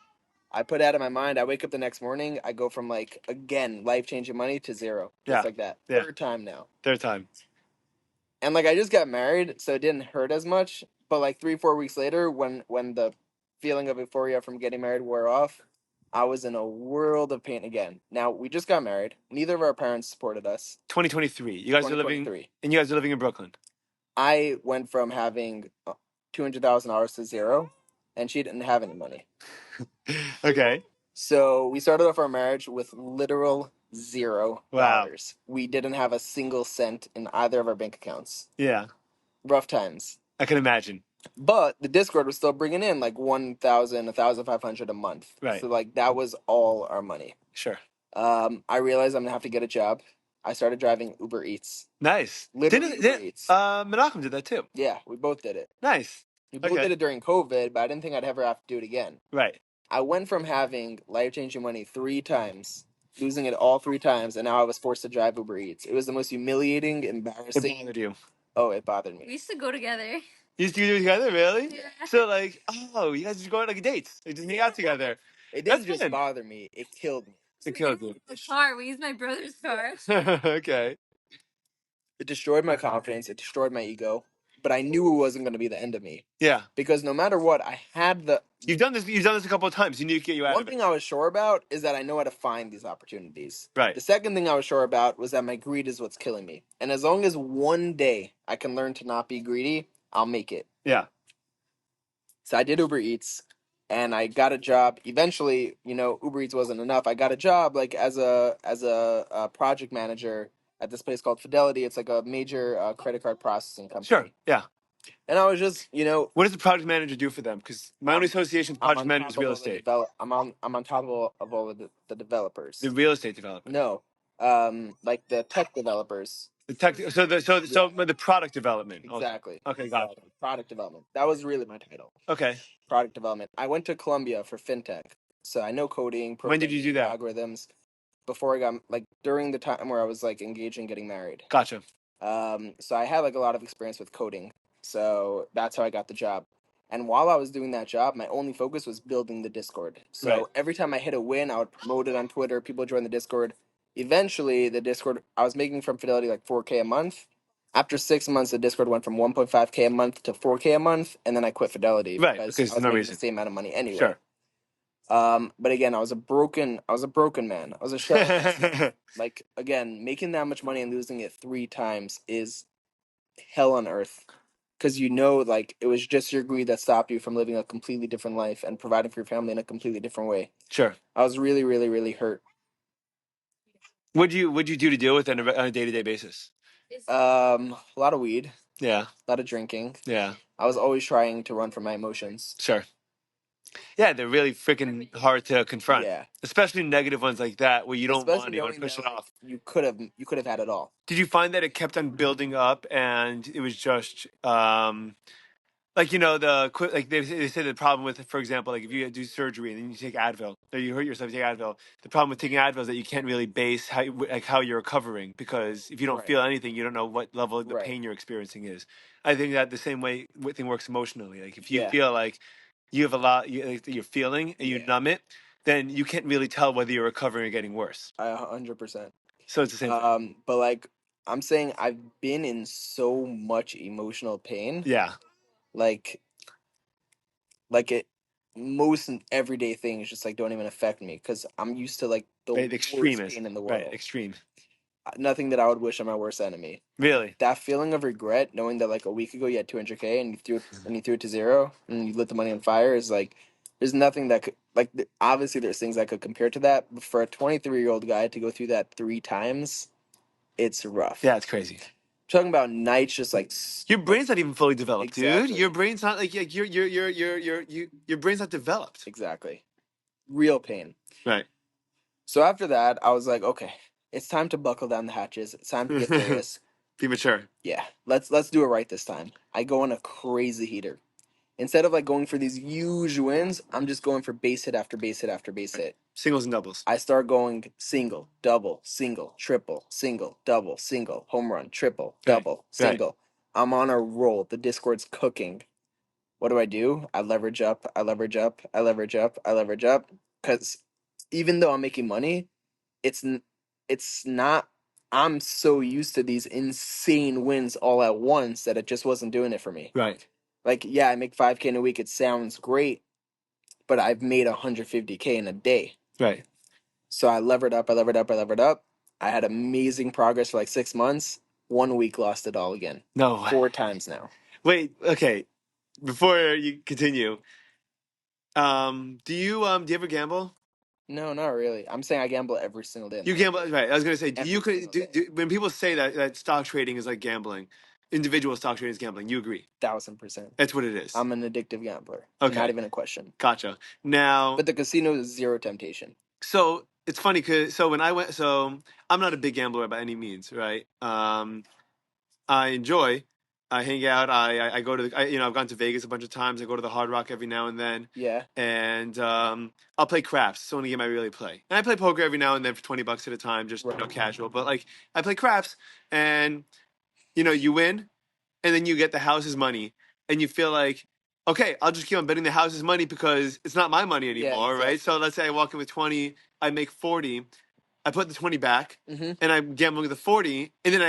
I put it out of my mind. I wake up the next morning. I go from like, again, life-changing money to zero. Just Yeah. like that. Yeah. Third time now. Third time. And like, I just got married, so it didn't hurt as much. But like 3-4 weeks later, when the feeling of euphoria from getting married wore off, I was in a world of pain again. Now, we just got married. Neither of our parents supported us. 2023. You guys are living 2023. and you guys are living in Brooklyn. I went from having $200,000 to zero, and she didn't have any money. Okay. So we started off our marriage with literal $0. Wow. We didn't have a single cent in either of our bank accounts. Yeah. Rough times. I can imagine. But the Discord was still bringing in like 1,000, 1,500 a month. Right. So like that was all our money. Sure. I realized I'm gonna have to get a job. I started driving Uber Eats. Nice. Literally Uber Eats. Menachem did that too. Yeah, we both did it. Nice. We both did it during COVID, but I didn't think I'd ever have to do it again. Right. I went from having life-changing money 3 times, losing it all 3 times, and now I was forced to drive Uber Eats. It was the most humiliating, embarrassing. It bothered you. Oh, it bothered We me. used to go together. You used to do it together, really? Yeah. So like, oh, you guys just go on like dates. You just hang out together. It didn't That's just good. bother me; it killed me. It killed you. The car. We used my brother's car. Okay. It destroyed my confidence. It destroyed my ego. But I knew it wasn't going to be the end of me. Yeah. Because no matter what, I had the. You've done this a couple of times. You knew to get you out One of it. thing I was sure about is that I know how to find these opportunities. Right. The second thing I was sure about was that my greed is what's killing me. And as long as one day I can learn to not be greedy, I'll make it. Yeah. So I did Uber Eats, and I got a job. Eventually, Uber Eats wasn't enough. I got a job like as a project manager at this place called Fidelity. It's like a major credit card processing company. Sure. Yeah. And I was just, What does the project manager do for them? Because my only association with project manager is real estate. I'm on top of all of the developers. The real estate developer. No, like the tech developers. The tech. So the product development. Exactly. Okay, got it. Product development. That was really my title. Okay. Product development. I went to Columbia for fintech, so I know coding. When did you do that? Algorithms. Before I got during the time where I was engaged in getting married. Gotcha. So I had a lot of experience with coding. So that's how I got the job. And while I was doing that job, my only focus was building the Discord. So every time I hit a win, I would promote it on Twitter. People join the Discord. Eventually, the Discord, I was making from Fidelity like $4K a month. After 6 months, the Discord went from 1.5K a month to 4K a month, and then I quit Fidelity because I was making the same amount of money anyway. Sure. But again, I was a broken man. I was a shell. Again, making that much money and losing it 3 times is hell on earth. Because it was just your greed that stopped you from living a completely different life and providing for your family in a completely different way. Sure. I was really, really, really hurt. What'd you do to deal with it on a day-to-day basis? A lot of weed. Yeah. A lot of drinking. Yeah. I was always trying to run from my emotions. Sure. Yeah, they're really freaking hard to confront. Yeah. Especially negative ones like that where you don't want it, you want to push it off. You could have had it all. Did you find that it kept on building up and it was just they say the problem with, for example, like if you do surgery and then you take Advil or you hurt yourself, you take Advil. The problem with taking Advil is that you can't really base how you're recovering, because if you don't feel anything, you don't know what level of the pain you're experiencing is. I think that the same way thing works emotionally. Like if you feel like you have a lot you're feeling and you numb it, then you can't really tell whether you're recovering or getting worse. 100%. So it's the same thing. But like I'm saying, I've been in so much emotional pain. Yeah. Like it, most everyday things just like don't even affect me because I'm used to like the Right, worst extremist. pain in the Right, world. extreme. Nothing that I would wish on my worst enemy. Really? That feeling of regret, knowing that like a week ago you had 200K and you threw it to zero and you lit the money on fire, is like there's nothing that could like obviously there's things that could compare to that, but for a 23-year-old guy to go through that 3 times, it's rough. Yeah, it's crazy. Talking about nights just like Your brain's not even fully developed, Exactly. dude. Your brain's not like your brain's not developed. Exactly. Real pain. Right. So after that, I was like, okay, it's time to buckle down the hatches. It's time to get serious. Be mature. Yeah, let's do it right this time. I go on a crazy heater. Instead of like going for these huge wins, I'm just going for base hit after base hit after base hit. Singles and doubles. I start going single, double, single, triple, single, double, single, home run, triple, double, single. I'm on a roll. The Discord's cooking. What do? I leverage up, I leverage up, I leverage up, I leverage up. Because even though I'm making money, it's not. I'm so used to these insane wins all at once that it just wasn't doing it for me. Right. Like, yeah, I make 5K in a week. It sounds great, but I've made 150K in a day. Right. So I levered up, I levered up, I levered up. I had amazing progress for like 6 months. 1 week, lost it all again. No. 4 times now. Wait. Okay. Before you continue, do you ever gamble? No, not really. I'm saying I gamble every single day. You gamble, right? I was gonna say, Every single day. when people say that stock trading is like gambling, individual stock trading is gambling. You agree? 1000%. That's what it is. I'm an addictive gambler. Okay. Not even a question. Gotcha. Now, But the casino is zero temptation. so it's funny because I'm not a big gambler by any means, right? I enjoy. I hang out. I go to I've gone to Vegas a bunch of times. I go to the Hard Rock every now and then. Yeah. And I'll play craps. It's the only game I really play. And I play poker every now and then for $20 at a time, just casual. But like I play craps, and you win, and then you get the house's money, and you feel like, okay, I'll just keep on betting the house's money because it's not my money anymore, exactly. right? So let's say I walk in with 20, I make 40. I put the 20 back, Mhm. and I'm gambling the 40, and then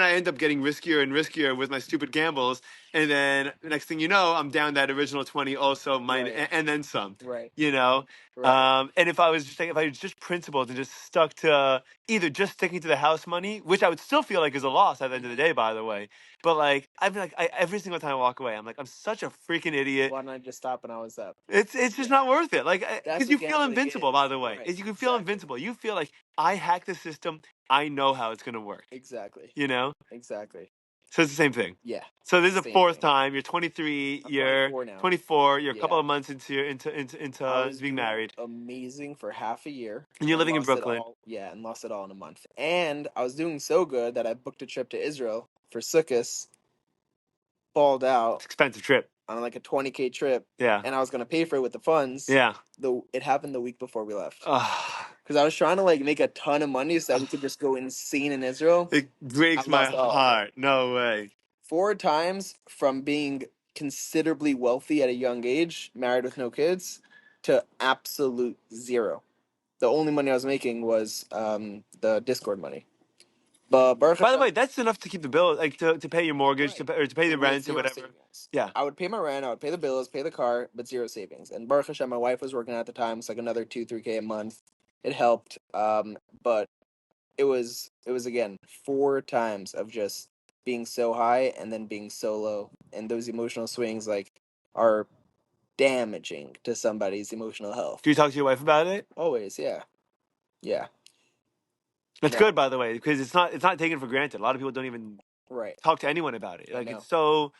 I end up getting riskier and riskier with my stupid gambles, and then the next thing you know, I'm down that original 20 also, and then some. Right. And if I was just principled and just stuck to either just sticking to the house money, which I would still feel like is a loss at the end of the day, by the way. But like every single time I walk away, I'm like, I'm such a freaking idiot. Why don't I just stop when I was up? It's just not worth it. Like, because you feel gambling invincible, is. by the way. Right, You can feel exactly. invincible. You feel like I hacked the system. I know how it's gonna work. Exactly. Exactly. So it's the same thing. Yeah. So this is the Same fourth thing. time. You're 23. I'm You're 24 now. 24. You're a couple Yeah. of months into I was being doing married, amazing for half a year. and you're living in lost it Brooklyn. all- Yeah, and lost it all in a month. And I was doing so good that I booked a trip to Israel for Sukkot, balled It's out an expensive trip. on like a 20K trip, Yeah. and I was gonna pay for it with the funds. Yeah. It happened the week before we left. Ah, Because I was trying to like make a ton of money so that we could just go insane in Israel. it breaks I my lost all of it. heart. No way. 4 times from being considerably wealthy at a young age, married with no kids, to absolute zero. The only money I was making was the Discord money. But Baruch By the Hashem, way, that's enough to keep the bill, like to pay your mortgage, Right. or to pay the and we had rent or zero whatever. savings. Yeah. I would pay my rent, I would pay the bills, pay the car, but zero savings. And Baruch Hashem, my wife was working at the time, it's like another 2-3K a month. It helped, but it was again 4 times of just being so high and then being so low, and those emotional swings like are damaging to somebody's emotional health. Do you talk to your wife about it? Always, yeah. That's No. good, by the way, because it's not taken for granted. A lot of people don't even Right. talk to anyone about it. I Like know. it's so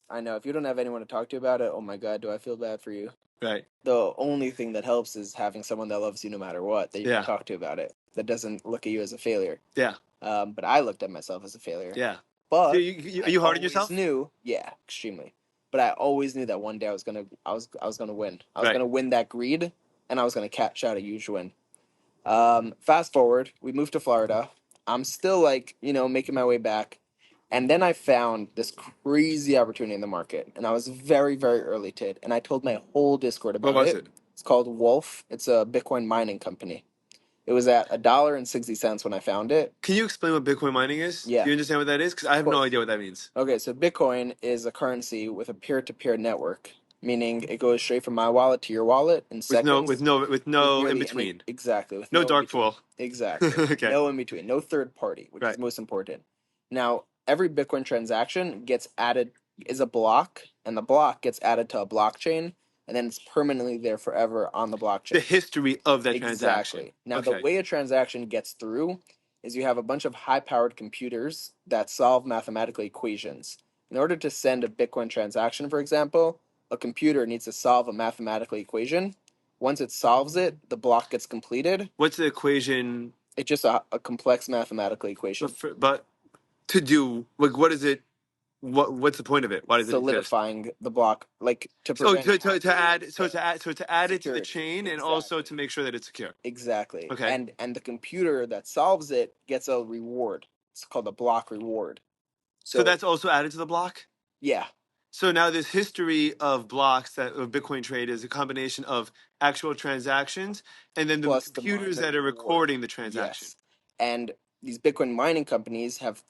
I know. If you don't have anyone to talk to about it, oh my God, do I feel bad for you? right. The only thing that helps is having someone that loves you no matter what, that you Yeah. can talk to about it, that doesn't look at you as a failure. Yeah. But I looked at myself as a failure. Yeah. But So are you hard on yourself? Yeah, extremely. But I always knew that one day I was gonna win. I was Right. gonna win that greed, and I was gonna catch out a huge win. Fast forward, we moved to Florida. I'm still like making my way back, and then I found this crazy opportunity in the market, and I was very very early to it, and I told my whole Discord about What was it. it? It's called Wolf. It's a Bitcoin mining company. It was at $1.60 when I found it. Can you explain what Bitcoin mining is? Yeah. Do you understand what that is? Because I have no idea what that means. Okay, so Bitcoin is a currency with a peer-to-peer network, meaning it goes straight from my wallet to your wallet in seconds. With no with in nearly between. exactly, with No no in dark between. pool. Exactly. Okay. No in between. No third party, which Right. is most important. Now, every Bitcoin transaction gets added is a block, and the block gets added to a blockchain, and then it's permanently there forever on the blockchain. The history of that transaction. Exactly. Now, the Okay. way a transaction gets through is you have a bunch of high-powered computers that solve mathematical equations. In order to send a Bitcoin transaction, for example, a computer needs to solve a mathematical equation. Once it solves it, the block gets completed. What's the equation? It's just a complex mathematical equation. But to do, like, what is it? What's the point of it? Why does it exist? Solidifying the block, like to So prevent to add it to the security. chain, and also to make sure that it's secure. Exactly. Okay. And the computer that solves it gets a reward. It's called a block reward. So that's also added to the block? Yeah. So now this history of blocks that of Bitcoin trade is a combination of actual transactions and then the Plus the computers miner that are reward. recording the transaction. Yes. And these Bitcoin mining companies have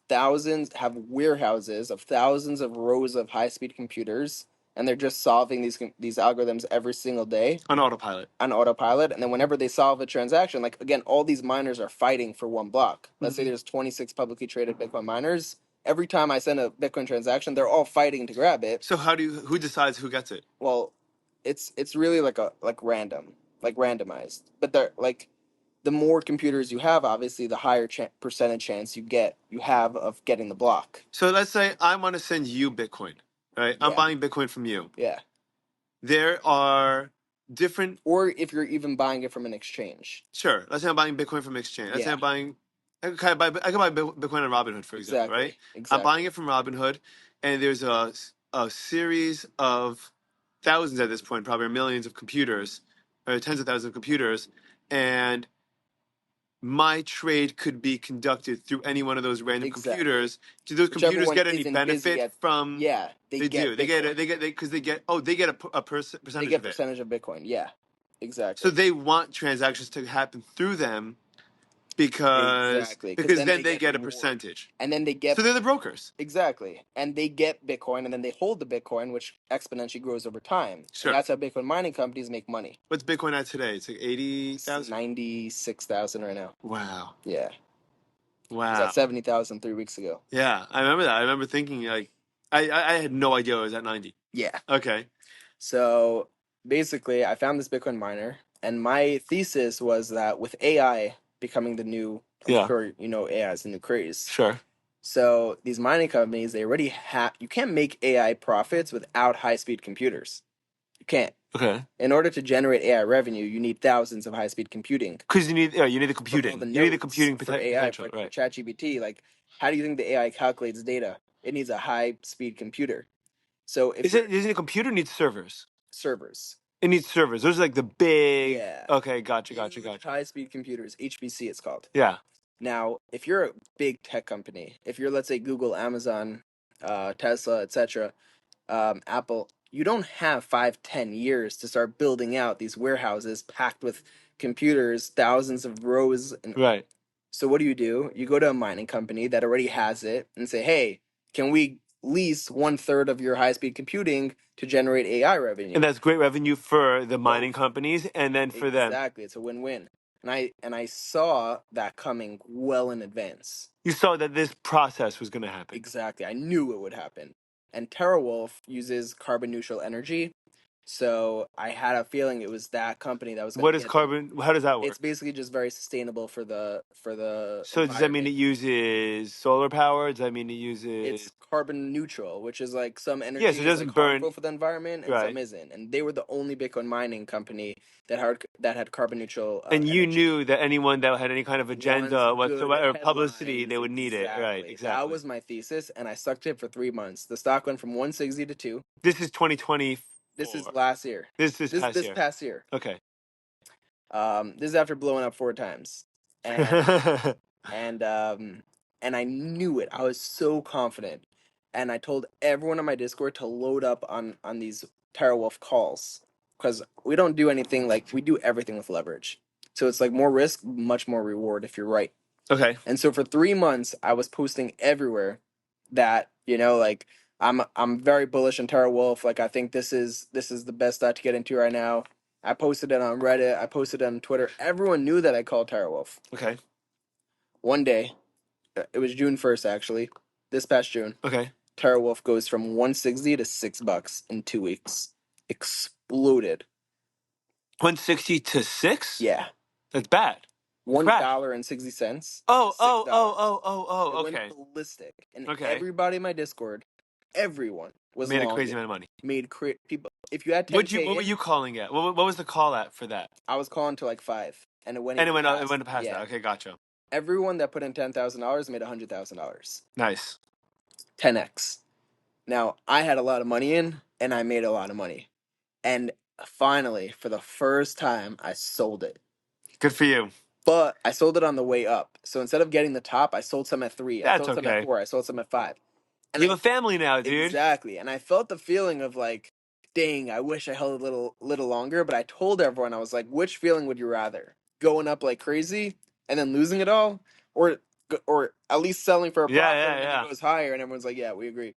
warehouses of thousands of rows of high-speed computers, and they're just solving these algorithms every single day On autopilot. on autopilot. And then whenever they solve a transaction, like again, all these miners are fighting for one block. Let's say there's 26 publicly traded Bitcoin miners. Every time I send a Bitcoin transaction, they're all fighting to grab it. So who decides who gets it? Well, it's really like randomized. But they're like the more computers you have, obviously, the higher percentage chance you have of getting the block. So let's say I want to send you Bitcoin, right? I'm Yeah. buying Bitcoin from you. Yeah. There are different. Or if you're even buying it from an exchange. Sure. Let's say I'm buying Bitcoin from exchange. Let's say Yeah. I'm buying. I can buy Bitcoin on Robinhood, for example, right? I'm buying it from Robinhood, and there's a series of thousands at this point, probably millions of computers, or tens of thousands of computers, and my trade could be conducted through any one of those random computers. Do those Whichever computers one get any isn't busy benefit yet. from? Yeah, They do. They get a percentage they get of it. percentage of Bitcoin. Yeah, exactly. So they want transactions to happen through them because then they get a percentage. And then they get So they're the brokers. exactly, and they get Bitcoin, and then they hold the Bitcoin, which exponentially grows over time. Sure. And that's how Bitcoin mining companies make money. What's Bitcoin at today? It's like 80,000? 96,000 right now. Wow. Yeah. Wow. It was at 70,000 3 weeks ago. Yeah, I remember that. I remember thinking like, I had no idea it was at 90. Yeah. Okay. So basically, I found this Bitcoin miner, and my thesis was that with AI becoming the new, I'm sure you know AI is the new craze. Sure. So these mining companies, they already have. You can't make AI profits without high-speed computers. You can't. Okay. In order to generate AI revenue, you need thousands of high-speed computing. Because you need the For computing. all the You need the nodes computing for AI, potential, for right? ChatGPT. Like, how do you think the AI calculates data? It needs a high-speed computer. So if Isn't a computer needs servers? servers. It needs servers. Those are like the big. Yeah. Okay, gotcha. High-speed computers, HPC it's called. Yeah. Now, if you're a big tech company, if you're, let's say, Google, Amazon, Tesla, etc., Apple, you don't have 5-10 years to start building out these warehouses packed with computers, thousands of rows. Right. So what do? You go to a mining company that already has it and say, hey, can we lease 1/3 of your high-speed computing to generate AI revenue? And that's great revenue for the mining companies, and then for them. Exactly, it's a win-win. And I saw that coming well in advance. You saw that this process was going to happen. Exactly, I knew it would happen. And TerraWolf uses carbon neutral energy, so I had a feeling it was that company that was going to. What is carbon? How does that work? It's basically just very sustainable for the. So does that mean it uses solar power? Does that mean it uses? It's carbon neutral, which is like some energy Yeah, so it is doesn't like burn harmful for the environment and right. some isn't. And they were the only Bitcoin mining company that had carbon neutral. And you energy. knew that anyone that had any kind of agenda Wants good whatsoever, or publicity, headlines, they would need it. Right, exactly. That was my thesis, and I stuck to it for 3 months. The stock went from 160 to 2. This is 2020. This is last year. This past year. Okay. This is after blowing up 4 times, and and I knew it. I was so confident, and I told everyone on my Discord to load up on these TerraWolf calls. because we don't do anything like we do everything with leverage. So it's like more risk, much more reward if you're right. Okay. And so for 3 months, I was posting everywhere that like I'm very bullish on Terra Wolf. Like I think this is the best stock to get into right now. I posted it on Reddit. I posted it on Twitter. Everyone knew that I called Terra Wolf. Okay. One day, it was June 1st actually, this past June. Okay. Terra Wolf goes from 160 to $6 in 2 weeks. Exploded. 160 to 6? Yeah. That's bad. Crash. $1.60. Oh, to $6. oh, It okay. went ballistic, and Okay. everybody in my Discord, everyone was Made a long crazy it. amount of money. People. If you had What 10K, were you calling it? What was the call at for that? I was calling to like 5, and it went. And even it past. went past Yeah. that. Okay, gotcha. Everyone that put in $10,000 made $100,000. Nice. 10x. Now I had a lot of money in, and I made a lot of money, and finally, for the first time, I sold it. Good for you. But I sold it on the way up. So instead of getting the top, I sold some at 3. I That's sold some at okay. 4. I sold some at 5. And You have a family now, dude. Exactly. And I felt the feeling of like, dang, I wish I held a little longer. But I told everyone, I was like, which feeling would you rather? Going up like crazy and then losing it all? Or at least selling for a profit and it goes higher? And everyone's like, yeah, we agree.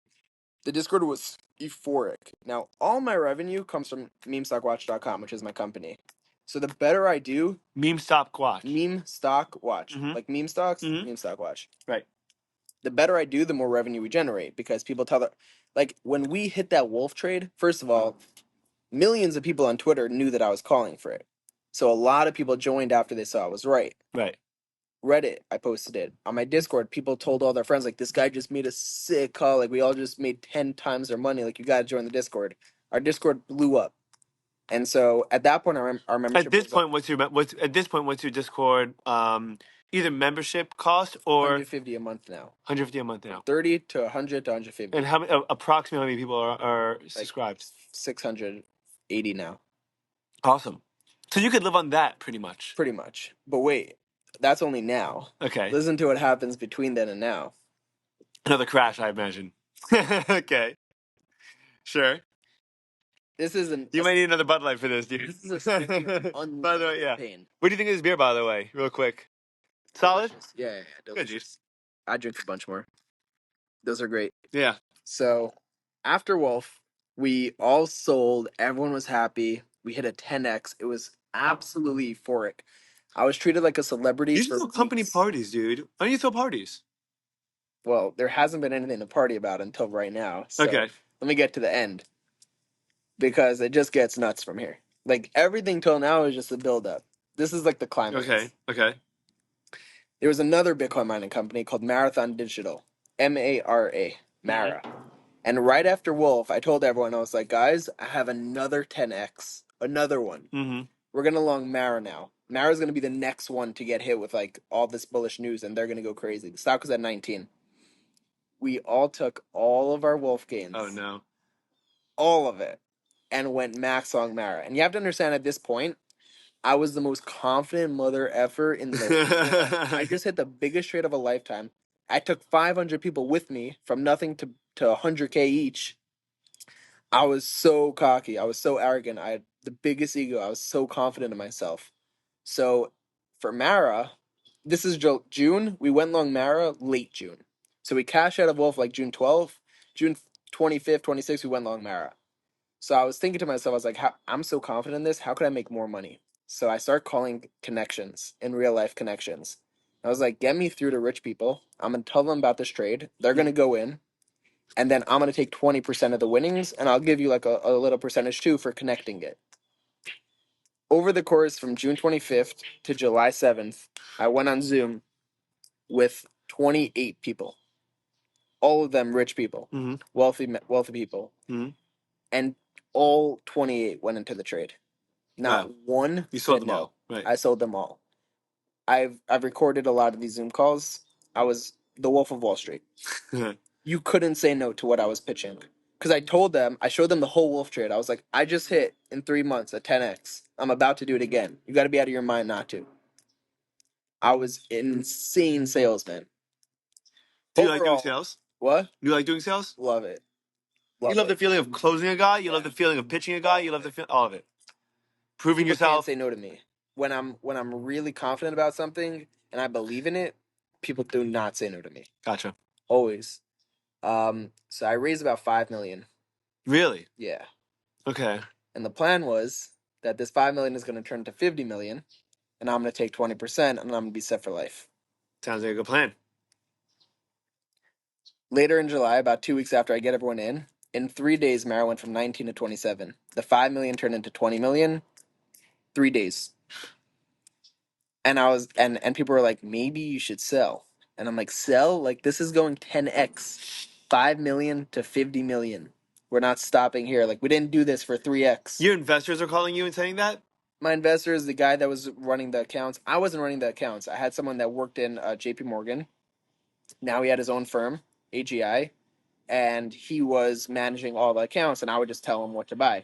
The Discord was euphoric. Now, all my revenue comes from memestockwatch.com, which is my company. So the better I do... Meme Stop Watch. Meme Stock Watch. Mhm. Like meme stocks, Mhm. meme stock watch. Right. The better I do, the more revenue we generate because people tell that, like when we hit that wolf trade, first of all, millions of people on Twitter knew that I was calling for it. So a lot of people joined after they saw I was right. Right. Reddit, I posted it. On my Discord, people told all their friends, like, this guy just made a sick call. Like, we all just made 10 times their money. Like, you got to join the Discord. Our Discord blew up. And so at that point, our membership At this was up point, what's your Discord either membership cost or $150 a month now. 150 a month now? 30 to 100 to 150. And approximately how many people are subscribed? 680 now. Awesome. So you could live on that pretty much. Pretty much. But wait, that's only now. Okay. Listen to what happens between then and now. Another crash, I imagine. Okay. Sure. This isn't. You might need another Bud Light for this, dude. This is a strictly By the way, yeah. pain. What do you think of this beer, by the way, real quick? Solid? Delicious. Yeah, Good, delicious. juice. I drink a bunch more. Those are great. Yeah. So after Wolf, we all sold. Everyone was happy. We hit a 10x. It was absolutely euphoric. I was treated like a celebrity. You should throw company parties, dude. Why don't you throw parties? Well, there hasn't been anything to party about until right now. So Okay. let me get to the end. Because it just gets nuts from here. Like, everything till now is just a build-up. This is like the climax. Okay. There was another Bitcoin mining company called Marathon Digital. M-A-R-A. Mara. And right after Wolf, I told everyone, I was like, guys, I have another 10x. Another one. Mm-hmm. We're going to long Mara now. Mara's going to be the next one to get hit with, like, all this bullish news, and they're going to go crazy. The stock was at 19. We all took all of our Wolf gains. Oh, no. All of it. And went max long Mara. And you have to understand at this point, I was the most confident mother effer in the world. I just hit the biggest trade of a lifetime. I took 500 people with me from nothing to 100K each. I was so cocky. I was so arrogant. I had the biggest ego. I was so confident in myself. So for Mara, this is June. We went long Mara late June. So we cashed out of Wolf like June 12th. June 25th, 26th, we went long Mara. So I was thinking to myself, I was like, I'm so confident in this. How could I make more money? So I start calling connections, in real life connections. I was like, get me through to rich people. I'm going to tell them about this trade. They're going to go in. And then I'm going to take 20% of the winnings. And I'll give you like a little percentage too for connecting it. Over the course from June 25th to July 7th, I went on Zoom with 28 people. All of them rich people. Mm-hmm. Wealthy people. Mm-hmm. And all 28 went into the trade. Not one. You sold said them no. all. Right. I sold them all. I've recorded a lot of these Zoom calls. I was the Wolf of Wall Street. You couldn't say no to what I was pitching. Because I showed them the whole Wolf trade. I was like, I just hit in 3 months a 10x. I'm about to do it again. You got to be out of your mind not to. I was insane salesman. Do you like doing sales? What? You like doing sales? Love it. You love the feeling of closing a guy. You love the feeling of pitching a guy. You love the all of it. Proving people can't yourself. say no to me. When I'm really confident about something and I believe in it, people do not say no to me. Gotcha. Always. So I raised about 5 million. Really? Yeah. Okay. And the plan was that this 5 million is going to turn to 50 million, and I'm going to take 20%, and I'm going to be set for life. Sounds like a good plan. Later in July, about 2 weeks after I get everyone in 3 days, Mara went from 19 to 27. The 5 million turned into 20 million. 3 days. And I was and people were like, maybe you should sell. And I'm like, sell? Like, this is going 10x. 5 million to 50 million. We're not stopping here. Like, we didn't do this for 3x. Your investors are calling you and saying that? My investor is the guy that was running the accounts. I wasn't running the accounts. I had someone that worked in JP Morgan. Now he had his own firm, AGI, and he was managing all the accounts, and I would just tell him what to buy.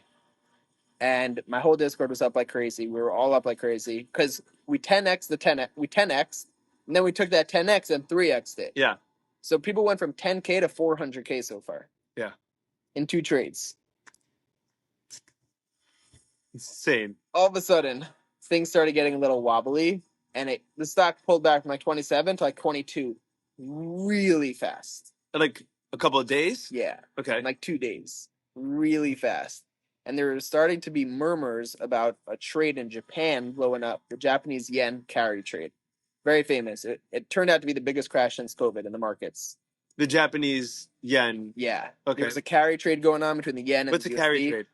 And my whole Discord was up like crazy. We were all up like crazy because we 10x we 10x, and then we took that 10x and 3x'd it. Yeah. So people went from 10K to 400K so far. Yeah. In 2 trades. Insane. All of a sudden, things started getting a little wobbly, and the stock pulled back from like 27 to like 22 really fast. Like a couple of days? Yeah. Okay. In like 2 days. Really fast. And there were starting to be murmurs about a trade in Japan blowing up, the Japanese yen carry trade. Very famous. It turned out to be the biggest crash since COVID in the markets. The Japanese yen. Yeah. Okay. There was a carry trade going on between the yen and What's the a USD. carry trade?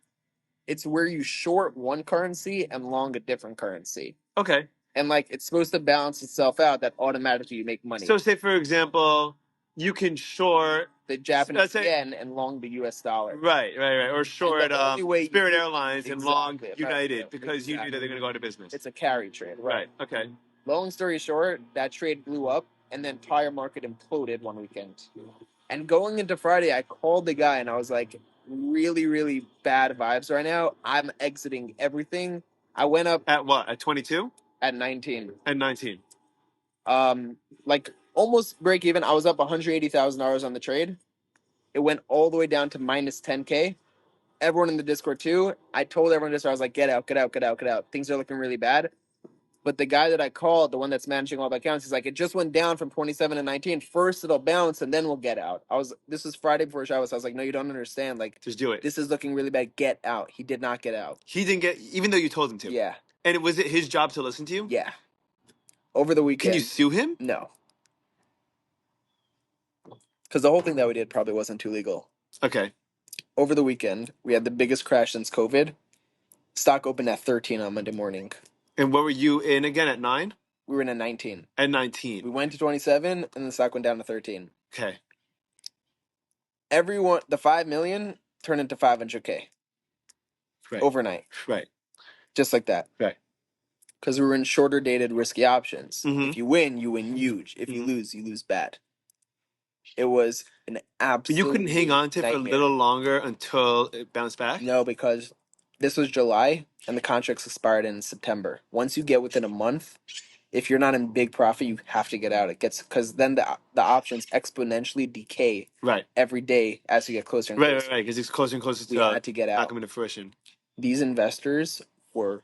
It's where you short one currency and long a different currency. Okay. And like it's supposed to balance itself out that automatically you make money. So say, for example, you can short the Japanese yen and long the US dollar. Right. Or short Spirit Airlines and long United because you knew that they're going to go out of business. It's a carry trade. Right. Okay. Long story short, that trade blew up and the entire market imploded one weekend. And going into Friday, I called the guy and I was like, really, really bad vibes right now. I'm exiting everything. I went up At what? At 22? At 19. At 19. Like almost break even. I was up $180,000 on the trade. It went all the way down to minus 10K. Everyone in the Discord too. I told everyone in the Discord, I was like, get out. Things are looking really bad. But the guy that I called, the one that's managing all the accounts, he's like, it just went down from 27 to 19. First it'll bounce and then we'll get out. This was Friday before Shabbos. I was like, no, you don't understand. Like, just do it. This is looking really bad. Get out. He did not get out. He didn't get, even though you told him to. Yeah. And was it his job to listen to you? Yeah. Over the weekend. Can you sue him? No. Because the whole thing that we did probably wasn't too legal. Okay. Over the weekend, we had the biggest crash since COVID. Stock opened at 13 on Monday morning. And what were you in again at 9? We were in at 19. At 19. We went to 27, and the stock went down to 13. Okay. The 5 million turned into 500K. Right. Overnight. Right. Just like that. Right. Because we were in shorter dated risky options. Mm-hmm. If you win huge. If you lose bad. It was an absolute. But you couldn't hang on to it for a little longer until it bounced back? No, because this was July and the contracts expired in September. Once you get within a month, if you're not in big profit, you have to get out. It gets because then the options exponentially decay every day as you get closer and closer. Right. Because it's closer and closer We had to get out. not coming to fruition. These investors were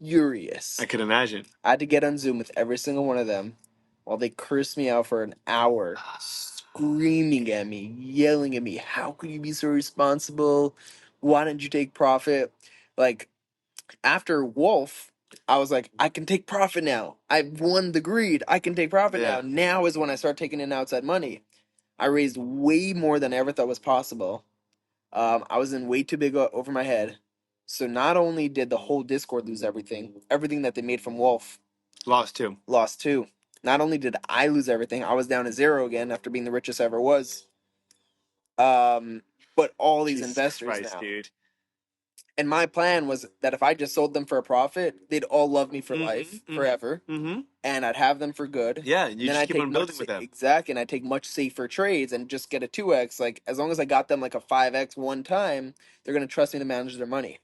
furious. I can imagine. I had to get on Zoom with every single one of them while they cursed me out for an hour, screaming at me, yelling at me. How could you be so responsible? Why didn't you take profit? Like, after Wolf, I was like, I can take profit now. I've won the greed. I can take profit now. Now is when I start taking in outside money. I raised way more than I ever thought was possible. I was in way too big over my head. So not only did the whole Discord lose everything that they made from Wolf. Lost too. Not only did I lose everything, I was down to 0 again after being the richest I ever was. But all these investors now. Dude. And my plan was that if I just sold them for a profit, they'd all love me for life, forever. Mm-hmm. And I'd have them for good. Yeah, you just keep on building with them. Exactly, and I'd take much safer trades and just get a 2x. Like, as long as I got them like a 5x one time, they're going to trust me to manage their money.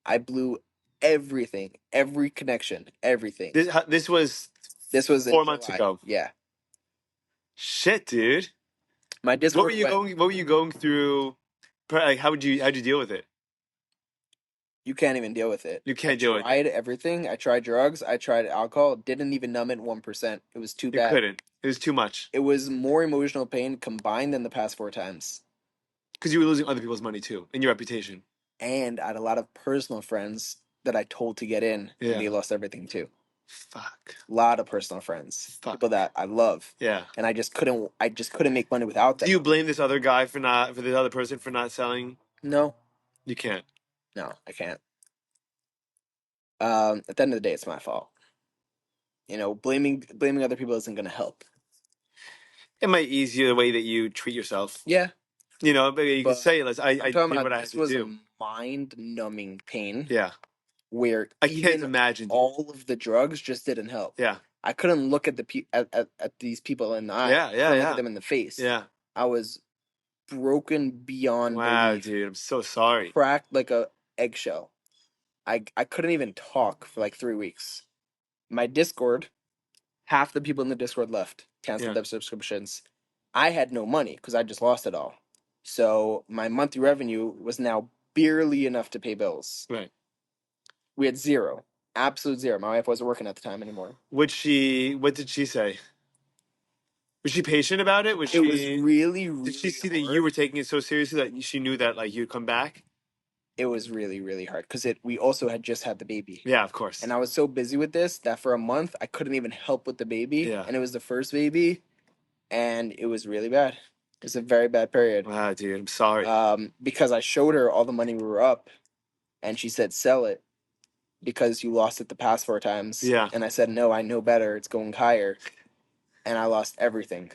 I blew everything, every connection, everything. This was 4 months ago. Yeah. Shit, dude. My Discord. What were you going through? Like, how'd you deal with it? You can't even deal with it. You can't do it. I tried everything. I tried drugs. I tried alcohol. Didn't even numb it 1%. It was too You bad. couldn't. It was too much. It was more emotional pain combined than the past 4 times. Because you were losing other people's money too, and your reputation. And I had a lot of personal friends that I told to get in, Yeah. and they lost everything too. Fuck. A lot of personal friends, people that I love. Yeah. And I just couldn't make money without them. Do you blame this other guy for this other person for not selling? No. You can't. No, I can't. At the end of the day, it's my fault. You know, blaming other people isn't going to help. It might ease you the way that you treat yourself. Yeah. You know, but you can say, I did what I had to do. This was a mind-numbing pain. Yeah. Where I can't imagine. All of the drugs just didn't help. Yeah. I couldn't look at at these people in the eye. Yeah, yeah, Look at them in the face. Yeah. I was broken beyond belief. belief. Dude, I'm so sorry. Cracked like a eggshell. I couldn't even talk for like 3 weeks. My Discord, half the people in the Discord left, canceled their subscriptions. I had no money because I just lost it all. So my monthly revenue was now barely enough to pay bills. Right. We had zero. Absolute zero. My wife wasn't working at the time anymore. What did she say? Was she patient about it? Was really Did she see hard. that you were taking it so seriously that she knew that like you'd come back? It was really, really hard because we also had just had the baby. Yeah, of course. And I was so busy with this that for a month I couldn't even help with the baby. Yeah. And it was the first baby, and it was really bad. It was a very bad period. Wow, dude, I'm sorry. Because I showed her all the money we were up, and she said, "Sell it because you lost it the past 4 times." Yeah. And I said, "No, I know better. It's going higher." And I lost everything.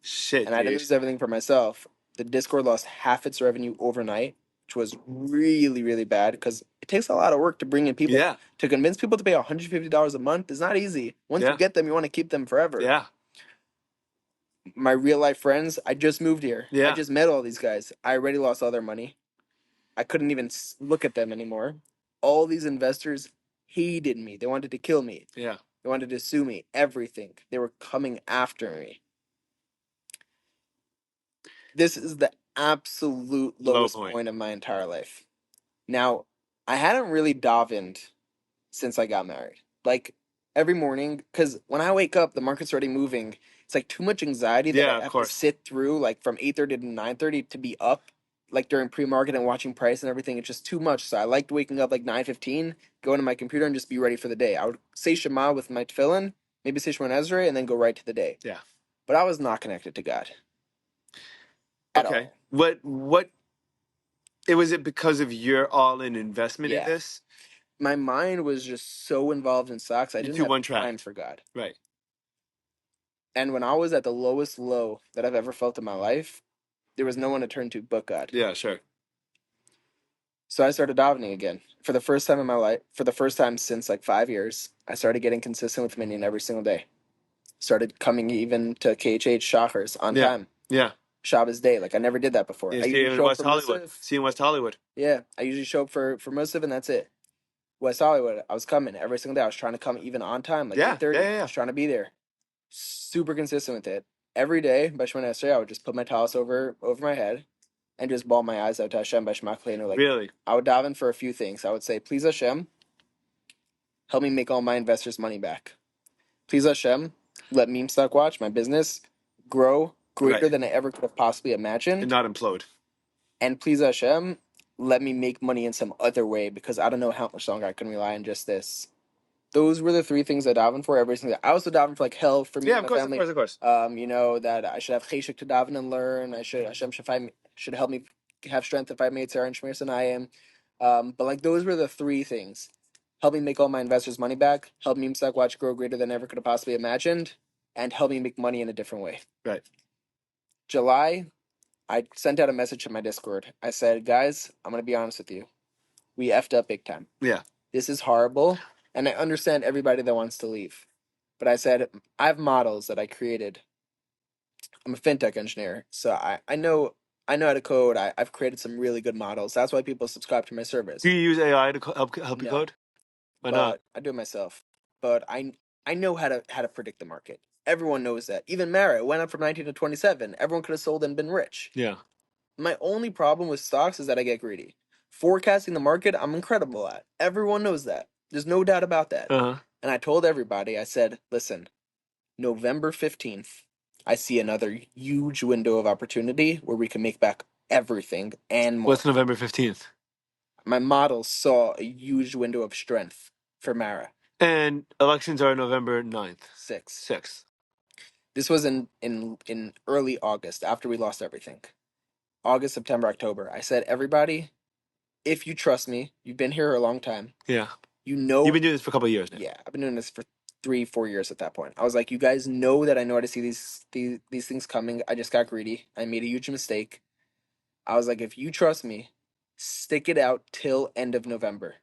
Shit, and I didn't lose everything for myself. The Discord lost half its revenue overnight, which was really, really bad because it takes a lot of work to bring in people. Yeah. To convince people to pay $150 a month is not easy. Once you get them, you want to keep them forever. Yeah. My real life friends, I just moved here. Yeah. I just met all these guys. I already lost all their money. I couldn't even look at them anymore. All these investors hated me. They wanted to kill me. Yeah. They wanted to sue me. Everything. They were coming after me. This is the absolute lowest point of my entire life. Now, I hadn't really davened since I got married. Like, every morning, because when I wake up, the market's already moving. It's like too much anxiety that I have to sit through, like from 8:30 to 9:30 to be up, like during pre-market and watching price and everything. It's just too much. So I liked waking up like 9:15, go into my computer and just be ready for the day. I would say Shema with my tefillin, maybe say Shema Ezra, and then go right to the day. Yeah. But I was not connected to God. At all. What was it because of your all-in investment in this? My mind was just so involved in stocks, I didn't have time for God. Right. And when I was at the lowest low that I've ever felt in my life, there was no one to turn to but God. Yeah, sure. So I started davening again. For the first time in my life, for the first time since like 5 years, I started getting consistent with Minyan every single day. Started coming even to KHH Shachars on time. Yeah. Shabbos day. Like I never did that before. Yeah, I usually show up for Musaf. See in West Hollywood. Yeah, I usually show up for Musaf and that's it. West Hollywood, I was coming every single day. I was trying to come even on time, like 8:30. I was trying to be there. Super consistent with it. Every day, by Shemona Esrei, I would just put my talis over my head and just bawl my eyes out to Hashem by Shema Kleinu. Like, really? I would daven for a few things. I would say, please Hashem, help me make all my investors' money back. Please Hashem, let Meme Stock Watch, my business, grow greater than I ever could have possibly imagined. And not implode. And please Hashem, let me make money in some other way because I don't know how much longer I can rely on just this. Those were the 3 things I davened for every single day. I also davened for like hell for me and my family. Of course. You know, that I should have cheshek to daven and learn. Hashem should help me have strength if I made Sarah and Shmir Sanayim. But like those were the 3 things. Help me make all my investors' money back. Help me Stock Watch grow greater than I ever could have possibly imagined. And help me make money in a different way. Right. July, I sent out a message to my Discord. I said, guys, I'm going to be honest with you. We effed up big time. Yeah. This is horrible. And I understand everybody that wants to leave. But I said, I have models that I created. I'm a fintech engineer. So I know how to code. I've created some really good models. That's why people subscribe to my service. Do you use AI to help you code? Why not? I do it myself. But I know how to predict the market. Everyone knows that. Even Mara went up from 19 to 27. Everyone could have sold and been rich. Yeah. My only problem with stocks is that I get greedy. Forecasting the market, I'm incredible at. Everyone knows that. There's no doubt about that. Uh-huh. And I told everybody, I said, listen, November 15th, I see another huge window of opportunity where we can make back everything and more. What's November 15th? My models saw a huge window of strength for Mara. And elections are November 9th. 6th. This was in early August, after we lost everything. August, September, October. I said, everybody, if you trust me, you've been here a long time. Yeah. You know. You've been doing this for a couple of years now. Yeah, I've been doing this for 3-4 years at that point. I was like, you guys know that I know how to see these things coming. I just got greedy. I made a huge mistake. I was like, if you trust me, stick it out till end of November,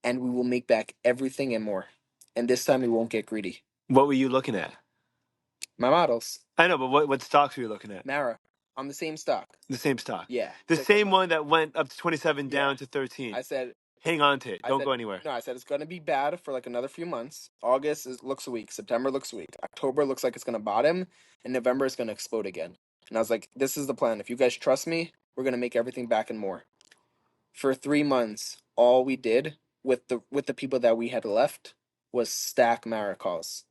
and we will make back everything and more. And this time we won't get greedy. What were you looking at? My models. I know, but what stocks were you looking at? Mara, on the same stock. The same stock. Yeah. The took same them up. one that went up to 27 Yeah. down to 13. I said, hang on to it. Don't said, go anywhere. No, I said it's going to be bad for like another few months. August looks weak. September looks weak. October looks like it's going to bottom. And November is going to explode again. And I was like, this is the plan. If you guys trust me, we're going to make everything back and more. For 3 months, all we did with the people that we had left was stack Mara calls.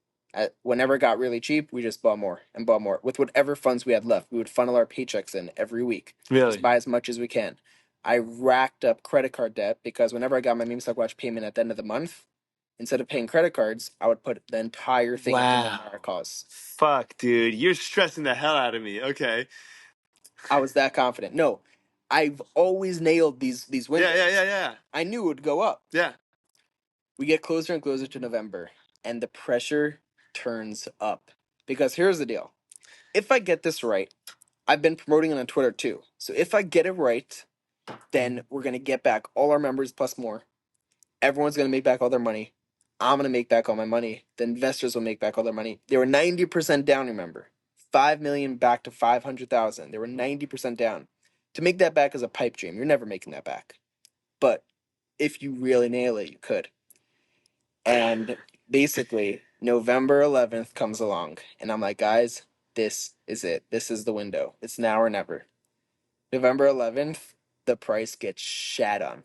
Whenever it got really cheap, we just bought more and bought more. With whatever funds we had left, we would funnel our paychecks in every week. Really? Just buy as much as we can. I racked up credit card debt because whenever I got my meme stock watch payment at the end of the month, instead of paying credit cards, I would put the entire thing into my Mara calls. Fuck, dude. You're stressing the hell out of me. Okay. I was that confident. No, I've always nailed these windows. Yeah. I knew it would go up. Yeah. We get closer and closer to November, and the pressure turns up. Because here's the deal. If I get this right, I've been promoting it on Twitter too. So if I get it right, then we're going to get back all our members plus more. Everyone's going to make back all their money. I'm going to make back all my money. The investors will make back all their money. They were 90% down, remember. 5 million back to 500,000. They were 90% down. To make that back is a pipe dream. You're never making that back. But if you really nail it, you could. And basically, November 11th comes along, and I'm like, guys, this is it. This is the window. It's now or never. November 11th, the price gets shat on,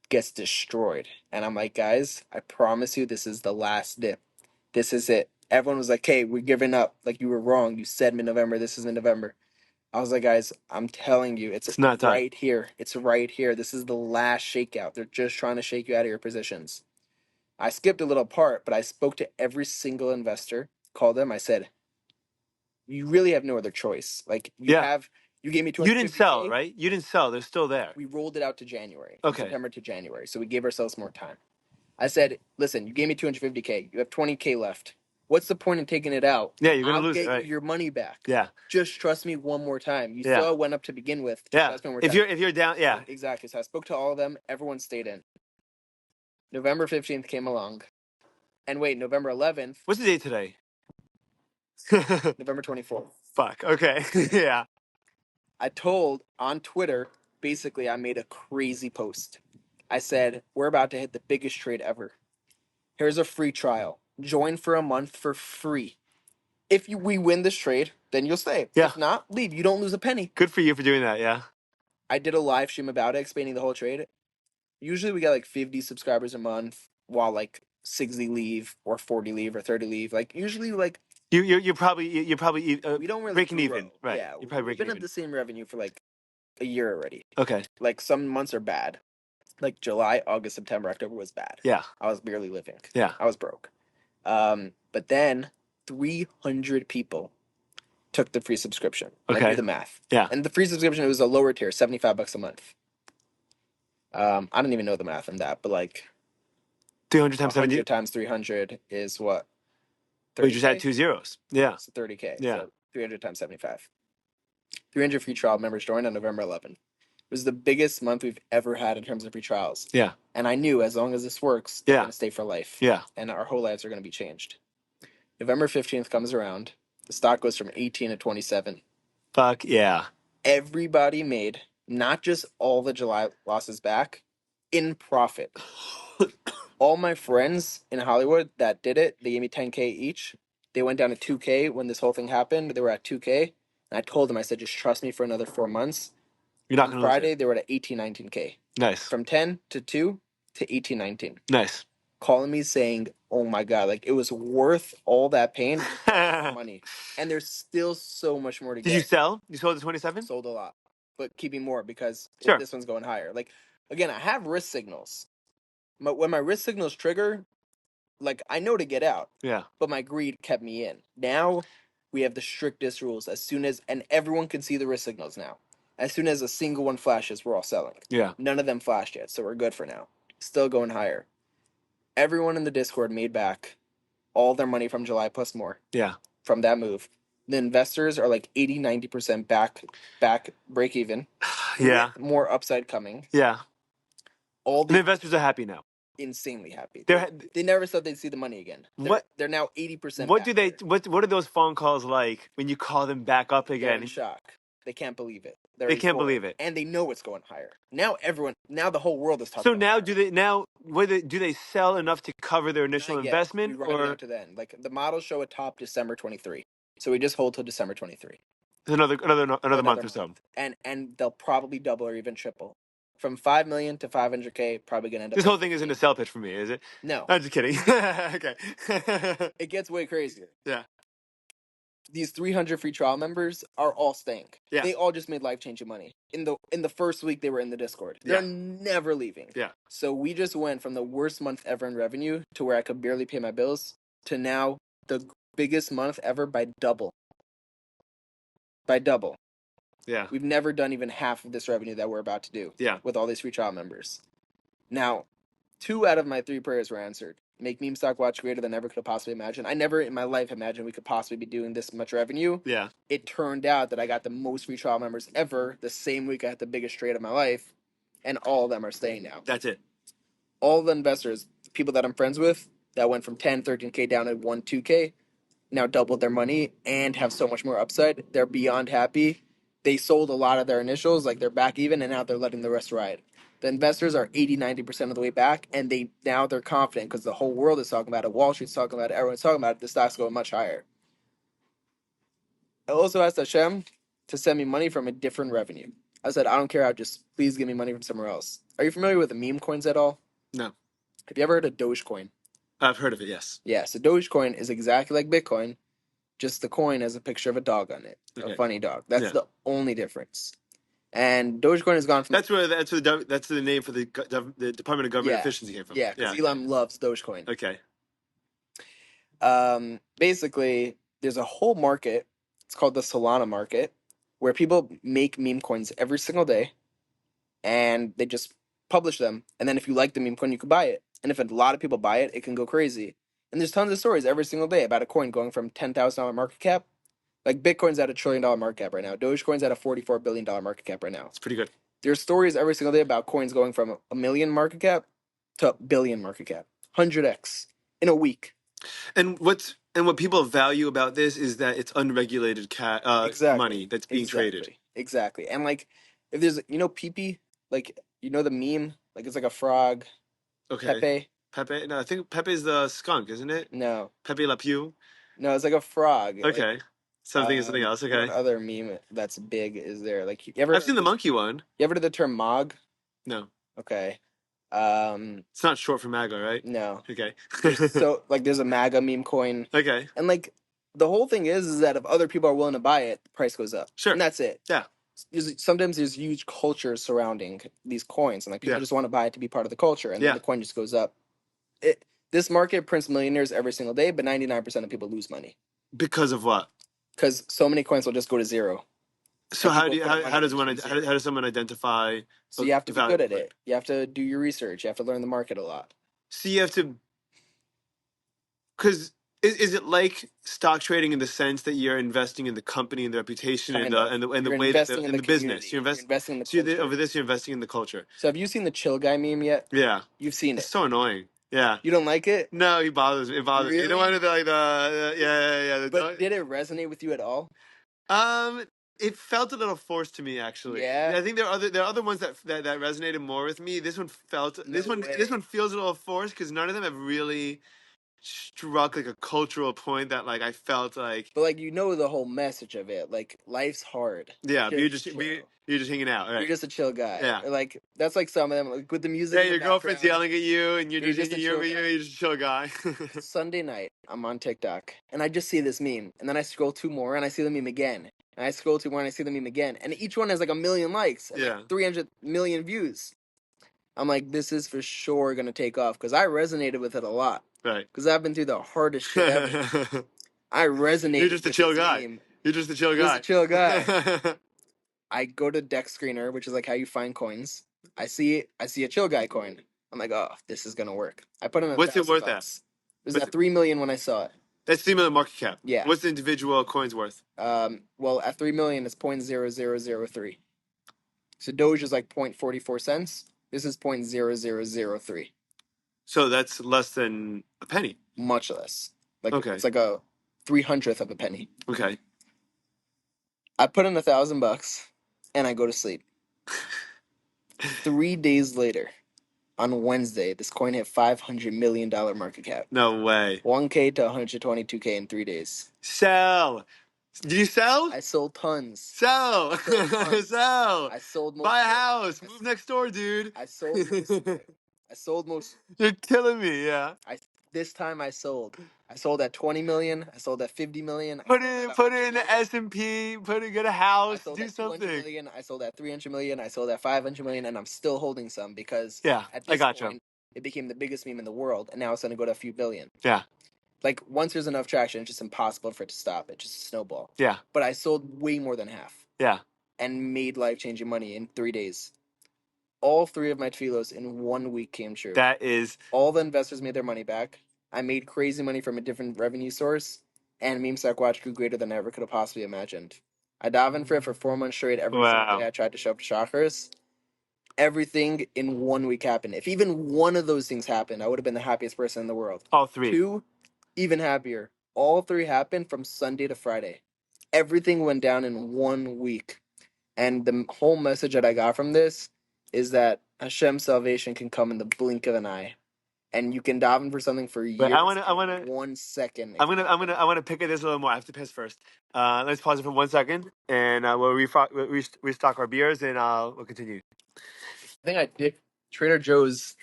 gets destroyed. And I'm like, guys, I promise you this is the last dip. This is it. Everyone was like, hey, we're giving up. Like, you were wrong. You said mid-November. This is mid-November. I was like, guys, I'm telling you, it's not time. right here. It's right here. This is the last shakeout. They're just trying to shake you out of your positions. I skipped a little part, but I spoke to every single investor, called them. I said, you really have no other choice. Like, you gave me 250K. You didn't sell, right? You didn't sell. They're still there. We rolled it out to January. Okay. From September to January. So we gave ourselves more time. I said, listen, you gave me 250K. You have 20K left. What's the point in taking it out? Yeah, you're going to lose it, I'll right? get your money back. Yeah. Just trust me one more time. You saw it went up to begin with. Just trust me one more time. If you're down, yeah. Exactly. So I spoke to all of them. Everyone stayed in. November 15th came along. And wait, November 11th. What's the date today? November 24th. Fuck. Okay. Yeah. I told on Twitter, basically, I made a crazy post. I said, we're about to hit the biggest trade ever. Here's a free trial. Join for a month for free. If we win this trade, then you'll stay. Yeah. If not, leave. You don't lose a penny. Good for you for doing that, yeah. I did a live stream about it, explaining the whole trade. Usually we get like 50 subscribers a month, while like 60 leave, or 40 leave, or 30 leave. Like, usually, like, you're probably we don't really breaking grow. even, right? Yeah, You're probably we've breaking been even. at the same revenue for like a year already. Okay. Like, some months are bad. Like July, August, September, October was bad. Yeah. I was barely living. Yeah. I was broke. But then 300 people took the free subscription. Okay. I do the math. Yeah. And the free subscription, it was a lower tier, $75 a month. I don't even know the math on that, but like 300 times 70. 100 times 300 is what? 30K? We just had 2 zeros. Yeah. It's 30K. Yeah. So 300 times 75. 300 free trial members joined on November 11th. It was the biggest month we've ever had in terms of free trials. Yeah. And I knew as long as this works, they're going to stay for life. Yeah. And our whole lives are going to be changed. November 15th comes around. The stock goes from 18 to 27. Fuck yeah. Everybody made not just all the July losses back, in profit. All my friends in Hollywood that did it, they gave me 10K each. They went down to 2K when this whole thing happened. They were at 2K. And I told them, I said, just trust me for another 4 months. You're not On going to lose Friday, it. they were at 18, 19K. Nice. From 10 to 2 to 18, 19. Nice. Calling me saying, oh my God, like it was worth all that pain, money. And there's still so much more to Did get. you sell? You sold the 27? Sold a lot, but keeping more because Sure. this one's going higher. Like, again, I have risk signals. When my risk signals trigger, like I know to get out. Yeah. But my greed kept me in. Now we have the strictest rules. And everyone can see the risk signals now. As soon as a single one flashes, we're all selling. Yeah. None of them flashed yet, so we're good for now. Still going higher. Everyone in the Discord made back all their money from July plus more. Yeah. From that move. The investors are like 80, 90% back break even. Yeah. With more upside coming. Yeah. All The the investors are happy now. insanely happy. They're They never thought they'd see the money again. They're now 80% what back do they there. what are those phone calls like when you call them back up They're again? in shock. They can't believe it. They can't believe it. And they know it's going higher. Now the whole world is talking So about now higher. do they sell enough to cover their initial Not yet. investment We ride it or out to the end. Like the models show a top December 23. So we just hold till December 23. another month or so? Month. And they'll probably double or even triple. From 5 million to 500K, probably going to end up. This whole thing isn't a sell pitch for me, is it? No. I'm just kidding. Okay. It gets way crazier. Yeah. These 300 free trial members are all staying. Yeah. They all just made life-changing money. In the first week they were in the Discord. They're never leaving. Yeah. So we just went from the worst month ever in revenue to where I could barely pay my bills to now the biggest month ever by double. Yeah. We've never done even half of this revenue that we're about to do. Yeah. With all these free trial members. Now, 2 out of my 3 prayers were answered. Make meme stock watch greater than I ever could have possibly imagined. I never in my life imagined we could possibly be doing this much revenue. Yeah. It turned out that I got the most free trial members ever the same week I had the biggest trade of my life, and all of them are staying now. That's it. All the investors, people that I'm friends with, that went from 10, 13K down to 1, 2K, now doubled their money and have so much more upside. They're beyond happy. They sold a lot of their initials, like they're back even, and now they're letting the rest ride. The investors are 80, 90% of the way back, and they're confident because the whole world is talking about it. Wall Street's talking about it. Everyone's talking about it. The stock's going much higher. I also asked Hashem to send me money from a different revenue. I said, I don't care. Just please give me money from somewhere else. Are you familiar with the meme coins at all? No. Have you ever heard of Dogecoin? I've heard of it, yes. Yeah, so Dogecoin is exactly like Bitcoin, just the coin has a picture of a dog on it. Okay. A funny dog. That's the only difference. And Dogecoin has gone from... That's the name for the Department of Government Efficiency came from. Yeah, because Elon loves Dogecoin. Okay. Basically, there's a whole market. It's called the Solana market, where people make meme coins every single day, and they just publish them. And then if you like the meme coin, you can buy it. And if a lot of people buy it, it can go crazy. And there's tons of stories every single day about a coin going from $10,000 market cap. Like Bitcoin's at $1 trillion market cap right now. Dogecoin's at a $44 billion market cap right now. It's pretty good. There's stories every single day about coins going from a million market cap to a billion market cap. 100x in a week. And what people value about this is that it's unregulated money that's being traded. Exactly. And like if there's Peepee, like the meme, like it's like a frog. Okay. Pepe? No, I think Pepe's the skunk, isn't it? No. Pepe Le Pew? No, it's like a frog. Okay. Like, something else, okay. What other meme that's big is there? Like I've seen the monkey one. You ever heard the term MOG? No. Okay. It's not short for MAGA, right? No. Okay. So like there's a MAGA meme coin. Okay. And like the whole thing is that if other people are willing to buy it, the price goes up. Sure. And that's it. Yeah. Sometimes there's huge culture surrounding these coins, and like people just want to buy it to be part of the culture, and then the coin just goes up. This market prints millionaires every single day, but 99% of people lose money. Because of what? Because so many coins will just go to zero. So how does someone identify? So you have to be good at it. You have to do your research. You have to learn the market a lot. So you have to, because is it like stock trading in the sense that you're investing in the company and the reputation and the way that in the business you're investing in the culture. Over this you're investing in the culture. So have you seen the chill guy meme yet? Yeah, you've seen it. It's so annoying. Yeah. You don't like it? No, it bothers me. It bothers me. You don't want to like But did it resonate with you at all? It felt a little forced to me, actually. Yeah. I think there are other ones that resonated more with me. This one feels a little forced because none of them have really struck like a cultural point that like I felt like But like the whole message of it, like life's hard. yeah, but Just chill. you're just hanging out, right? You're just a chill guy. Yeah. Or like that's like some of them like with the music Yeah, in the your girlfriend's background. yelling at you, and you're just a chill guy. you're just a chill guy. Sunday night, I'm on TikTok and I just see this meme, and then I scroll two more and I see the meme again, and I scroll two more and I see the meme again, and each one has like 1 million likes and Yeah. like 300 million views. I'm like, this is for sure gonna take off because I resonated with it a lot. Right. Because I've been through the hardest shit ever. I resonated. You're just a with chill this guy. meme. You're just a chill Just guy. a chill guy. I go to Deck Screener, which is like how you find coins. I see a chill guy coin. I'm like, oh, this is gonna work. I put in What's it worth $1,000. at? It was at 3 million when I saw it. That's 3 million market cap. Yeah. What's the individual coins worth? Well, at 3 million, it's 0.0003. So Doge is like 0.44 cents. This is 0.0003. So that's less than a penny. Much less. Like Okay. it's like a 300th of a penny. Okay. I put in $1,000 and I go to sleep. 3 days later, on Wednesday, this coin hit $500 million market cap. No way. 1K to 122K in 3 days. Sell. Did you sell? I sold tons. Sell. Sell. I sold most. Buy a house. Move next door, dude. I sold most of it. I sold most. You're killing me, yeah. This time I sold. I sold at 20 million. I sold at 50 million. Put it in the S&P. Get a house. Do something. Million. I sold at 300 million. I sold at 500 million, and I'm still holding some because at this point it became the biggest meme in the world, and now it's going to go to a few billion. Yeah. Like once there's enough traction, it's just impossible for it to stop. It's just a snowball. Yeah. But I sold way more than half. Yeah. And made life-changing money in 3 days. All 3 of my tefillos in 1 week came true. That is. All the investors made their money back. I made crazy money from a different revenue source, and Meme Stock Watch grew greater than I ever could have possibly imagined. I davened for it for 4 months straight. Every single day I tried to show up to chakras. Everything in 1 week happened. If even one of those things happened, I would have been the happiest person in the world. All 3. 2, even happier. All 3 happened from Sunday to Friday. Everything went down in 1 week. And the whole message that I got from this is that Hashem's salvation can come in the blink of an eye. And you can daven for something for years. Wait, I want to 1 second. I want to pick at this a little more. I have to piss first. Let's pause it for 1 second, and we'll restock our beers, and we'll continue. I think I did. Trader Joe's,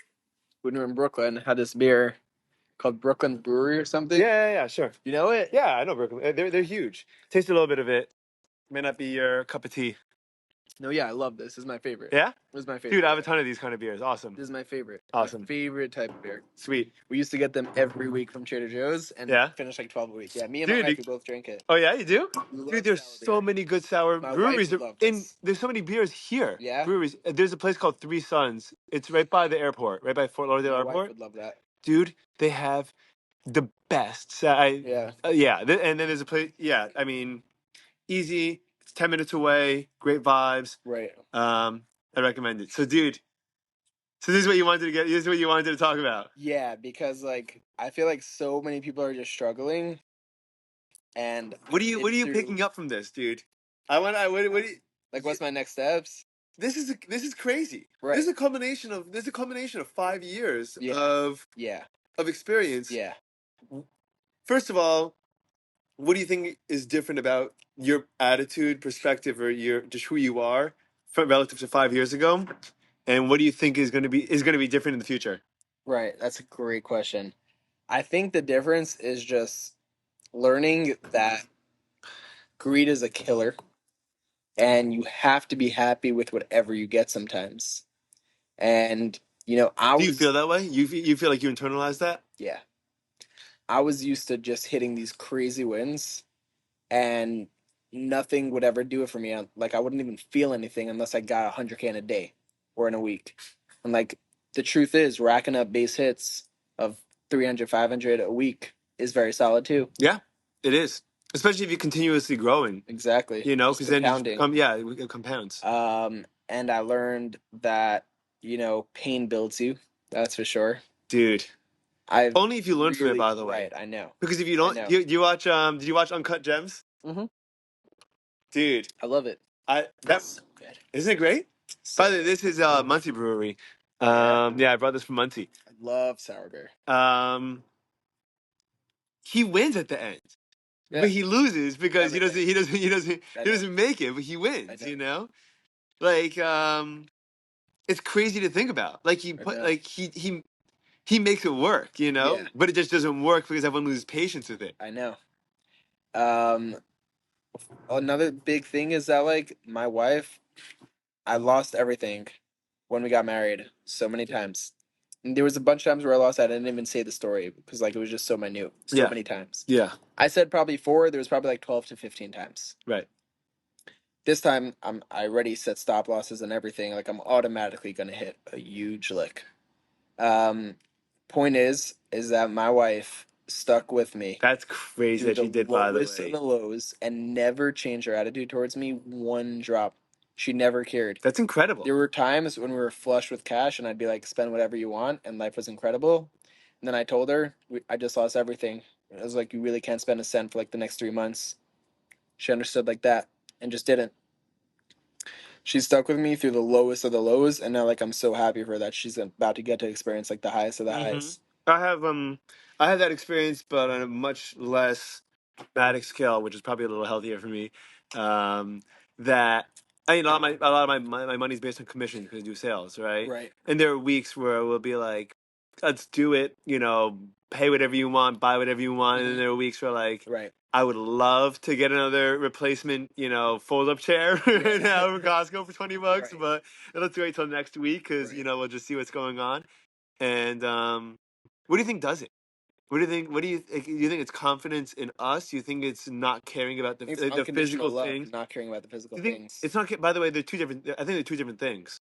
when we were in Brooklyn, had this beer called Brooklyn Brewery or something. Yeah, sure. You know it? Yeah, I know Brooklyn. They're huge. Taste a little bit of it. May not be your cup of tea. No, yeah, I love this. This is my favorite. Yeah? This is my favorite. Dude, I have a ton of these kind of beers. Awesome. This is my favorite. Awesome. My favorite type of beer. Sweet. We used to get them every week from Trader Joe's and finish like 12 a week. Yeah, me and my wife, we both drink it. Oh, yeah, you do? Dude, there's so many good sour breweries. There's so many beers here. Yeah? Breweries. There's a place called Three Sons. It's right by the airport, right by Fort Lauderdale Airport. My wife would love that. Dude, they have the best. Yeah. And then there's a place, I mean, easy. It's 10 minutes away. Great vibes. Right. I recommend it. So, dude, this is what you wanted to get. This is what you wanted to talk about. Yeah, because like I feel like so many people are just struggling. And what are you picking up from this, dude? What do you, like what's my next steps? This is crazy. Right. This is a culmination of 5 years of experience. Yeah. First of all, what do you think is different about your attitude, perspective, or just who you are relative to 5 years ago? And what do you think is going to be different in the future? Right. That's a great question. I think the difference is just learning that greed is a killer and you have to be happy with whatever you get sometimes. And, do you feel that way? You feel like you internalize that? Yeah. I was used to just hitting these crazy wins and nothing would ever do it for me. Like, I wouldn't even feel anything unless I got 100K in a day or in a week. And, like, the truth is, racking up base hits of 300, 500 a week is very solid, too. Yeah, it is. Especially if you're continuously growing. Exactly. Because then it compounds. And I learned that, pain builds you. That's for sure. Dude. Only if you learn from it, by the way. Right, I know. Because if you don't, you watch. Did you watch Uncut Gems? Mm-hmm. Dude, I love it. That's so good. Isn't it great? So by the way, this is Muncie Brewery. I brought this from Muncie. I love sour beer. he wins at the end. Yeah. But he loses because Everything. he I know. doesn't make it, but he I wins, know. you know? Like it's crazy to think about. Like I know. he makes it work, you know? Yeah. But it just doesn't work because everyone loses patience with it. I know. Um, Another big thing is that like my wife, I lost everything when we got married so many times. And there was a bunch of times where I lost that. I didn't even say the story because like it was just so minute, so Yeah. many times. Yeah. I said probably 4. There was probably like 12 to 15 times. Right. This time I already set stop losses and everything. Like I'm automatically gonna hit a huge lick. Um, Point is that my wife stuck with me That's crazy through that the she did, by the lowest of way. the lows and never changed her attitude towards me one drop. She never cared. That's incredible. There were times when we were flush with cash and I'd be like, spend whatever you want, and life was incredible. And then I told her, I just lost everything. I was like, you really can't spend a cent for like the next 3 months. She understood like that and just didn't. She stuck with me through the lowest of the lows, and now like I'm so happy for her that she's about to get to experience like the highest of the highest. I have that experience, but on a much less dramatic scale, which is probably a little healthier for me. Um, that a lot of my money's based on commission because I do sales, right? Right. And there are weeks where we'll be like, let's do it, you know, pay whatever you want, buy whatever you want, and then there are weeks where like, Right. I would love to get another replacement, you know, fold-up chair right now from Costco for $20, Right. but let's wait till next week because Right. you know we'll just see what's going on. And what do you think does it? What do you think? What do you like, do you think it's confidence in us? Do you think it's not caring about It's the unconditional physical love, things? not caring about the physical Do you think things. it's not? By the way, they're two different. I think they're two different things.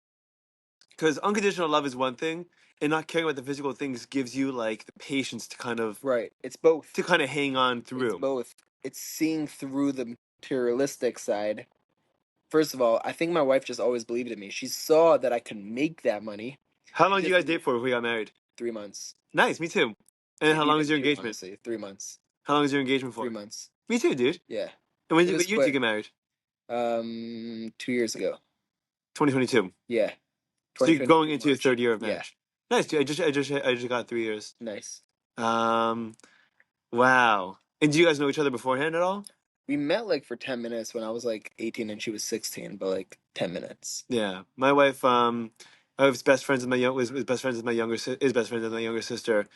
Because unconditional love is one thing, and not caring about the physical things gives you like the patience to kind of Right. It's both. hang on It's through. both. It's seeing through the materialistic side. First of all, I think my wife just always believed in me. She saw that I could make that money. How long She did you just guys date for before we got married? 3 months. Nice, me too. And how Maybe long even is your 2, engagement? honestly. 3 months. How long is your engagement 3 for? months. Me too, dude. Yeah. And when It did was you get quick. married? 2 years ago. 2022. Yeah. So you're going into your March. third year of Yeah. marriage. Nice, dude. I just got 3 years. Nice. Wow. And do you guys know each other beforehand at all? We met like for 10 minutes when I was like 18 and she was 16, but like 10 minutes. Yeah. My wife, I was best friends with was best friends with my younger is best friends with my younger sister,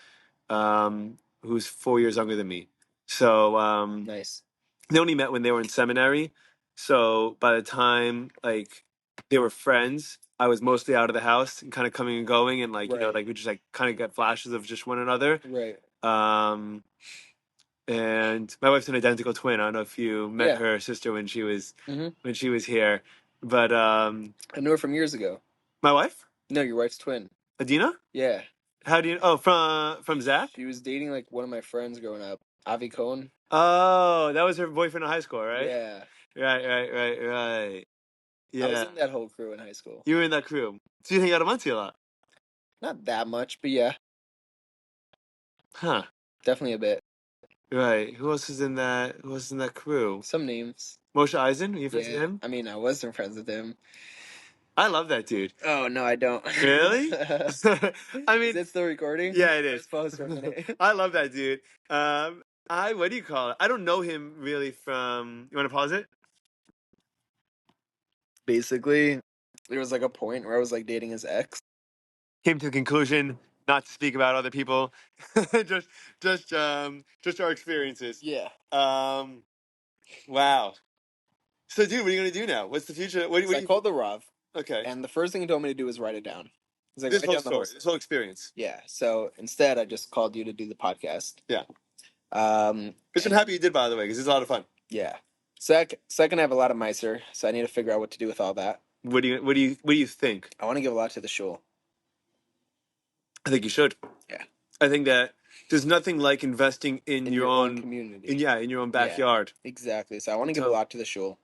who's 4 years younger than me. So Nice. they only met when they were in seminary. So by the time like they were friends, I was mostly out of the house and kind of coming and going, and like you know, Right. like we just like kind of get flashes of just one another. Right. And my wife's an identical twin. I don't know if you met Yeah. her sister when she was Mhm. here, but I knew her from years ago. my wife, No, your wife's twin. Adina. Yeah. How do you? Oh, from Zach. She was dating like one of my friends growing up, Avi Cohn. Oh, that was her boyfriend in high school, right? Yeah. Right. I was Yeah, in that whole crew in high school. you were in that crew. So you hang out at Muncie a lot, Not that much, but yeah, huh? definitely a bit. Right. Who else is in that? Who else is in that crew? Some names. Moshe Eisen. Are you friends with Yeah. him? I mean, I wasn't friends with him. I love that dude. Oh, no, I don't. Really? I mean, Is it still recording? yeah, it Let's is. pause for a minute. I love that dude. What do you call it? I don't know him really from. You want to pause it? Basically, there was like a point where I was like dating his ex. Came to the conclusion not to speak about other people, just just our experiences. Yeah. Wow. So, dude, what are you gonna do now? What's the future? What So do I you? called the Rav, Okay. and the first thing he told me to do was write it down. He's like, This write whole down the whole story, story. this whole experience. Yeah. So instead, I just called you to do the podcast. Yeah. Which I'm And happy you did, by the way, because it's a lot of fun. yeah. Second, I have a lot of miser, so I need to figure out what to do with all that. What do you think? I want to give a lot to the shul. I think you should. Yeah. I think that there's nothing like investing in your own community. in your own backyard. Yeah, exactly. So I want to give a So- lot to the shul.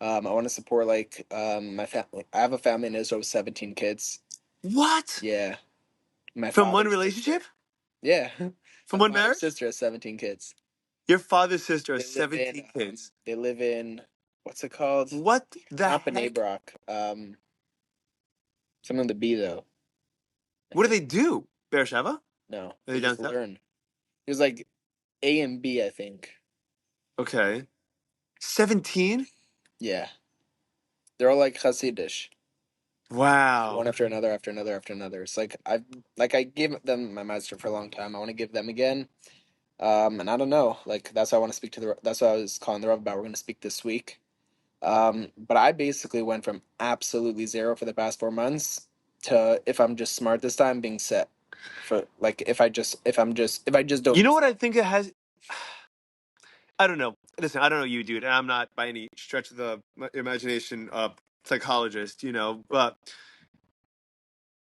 I want to support like my family. I have a family in Israel with 17 kids. What? Yeah. My From one father's relationship? sister. Yeah. From My one father's marriage? sister has 17 kids. Your father's sister has They live 17 in kids. they live in what's it called? What the Not heck? B'nai Brak. Something with the B though. What do they do? Beersheba? No. Are they They just down south? learn. There's like A and B, I think. Okay. 17? Yeah. They're all like Hasidish. Wow. One after another, after another, after another. It's like I gave them my master for a long time. I want to give them again. And I don't know. Like that's why I want to speak to the. That's what I was calling the Rav about. We're going to speak this week. But I basically went from absolutely zero for the past 4 months to, if I'm just smart this time, being set for like if I just don't. You know what I think it has? I don't know. Listen, I don't know you, dude, and I'm not by any stretch of the imagination a psychologist, but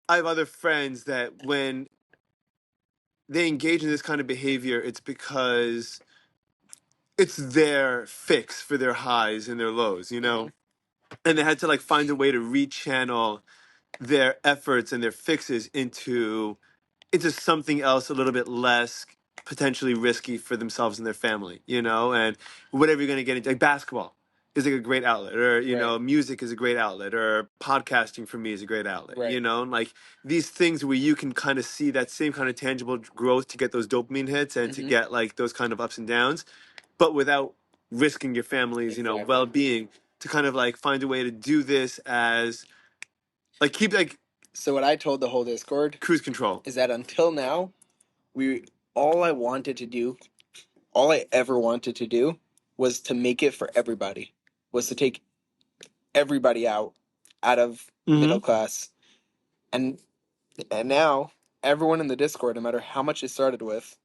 I have other friends that when they engage in this kind of behavior, it's because it's their fix for their highs and their lows, and they had to like find a way to rechannel their efforts and their fixes into something else a little bit less potentially risky for themselves and their family, and whatever you're going to get into, like basketball is like a great outlet, or Right. music is a great outlet, or podcasting for me is a great outlet, Right. and like these things where you can kind of see that same kind of tangible growth to get those dopamine hits and to get like those kind of ups and downs, but without risking your family's Exactly. well-being, to kind of like find a way to do this as like keep like So what I told the whole Discord cruise control. is that until now, all I wanted to do, all I ever wanted to do, was to make it for everybody. Was to take everybody out of middle class, and now everyone in the Discord, no matter how much they started with,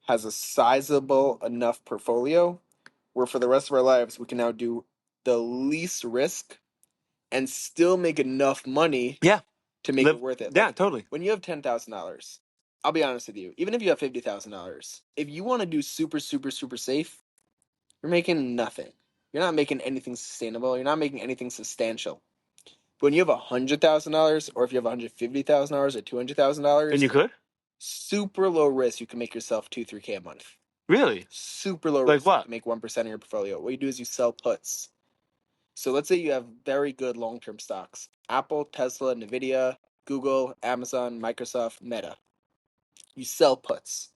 has a sizable enough portfolio where for the rest of our lives we can now do the least risk and still make enough money Yeah. to make it worth it. Yeah, totally. When you have $10,000, I'll be honest with you, even if you have $50,000, if you want to do super, super, super safe, you're making nothing. You're not making anything sustainable. You're not making anything substantial. But when you have $100,000, or if you have $150,000 or $200,000, And you could? super low risk, you can make yourself 2-3K a month. Really? Super low Like risk. what? You can make 1% of your portfolio. What you do is you sell puts. So let's say you have very good long-term stocks: Apple, Tesla, Nvidia, Google, Amazon, Microsoft, Meta. You sell puts.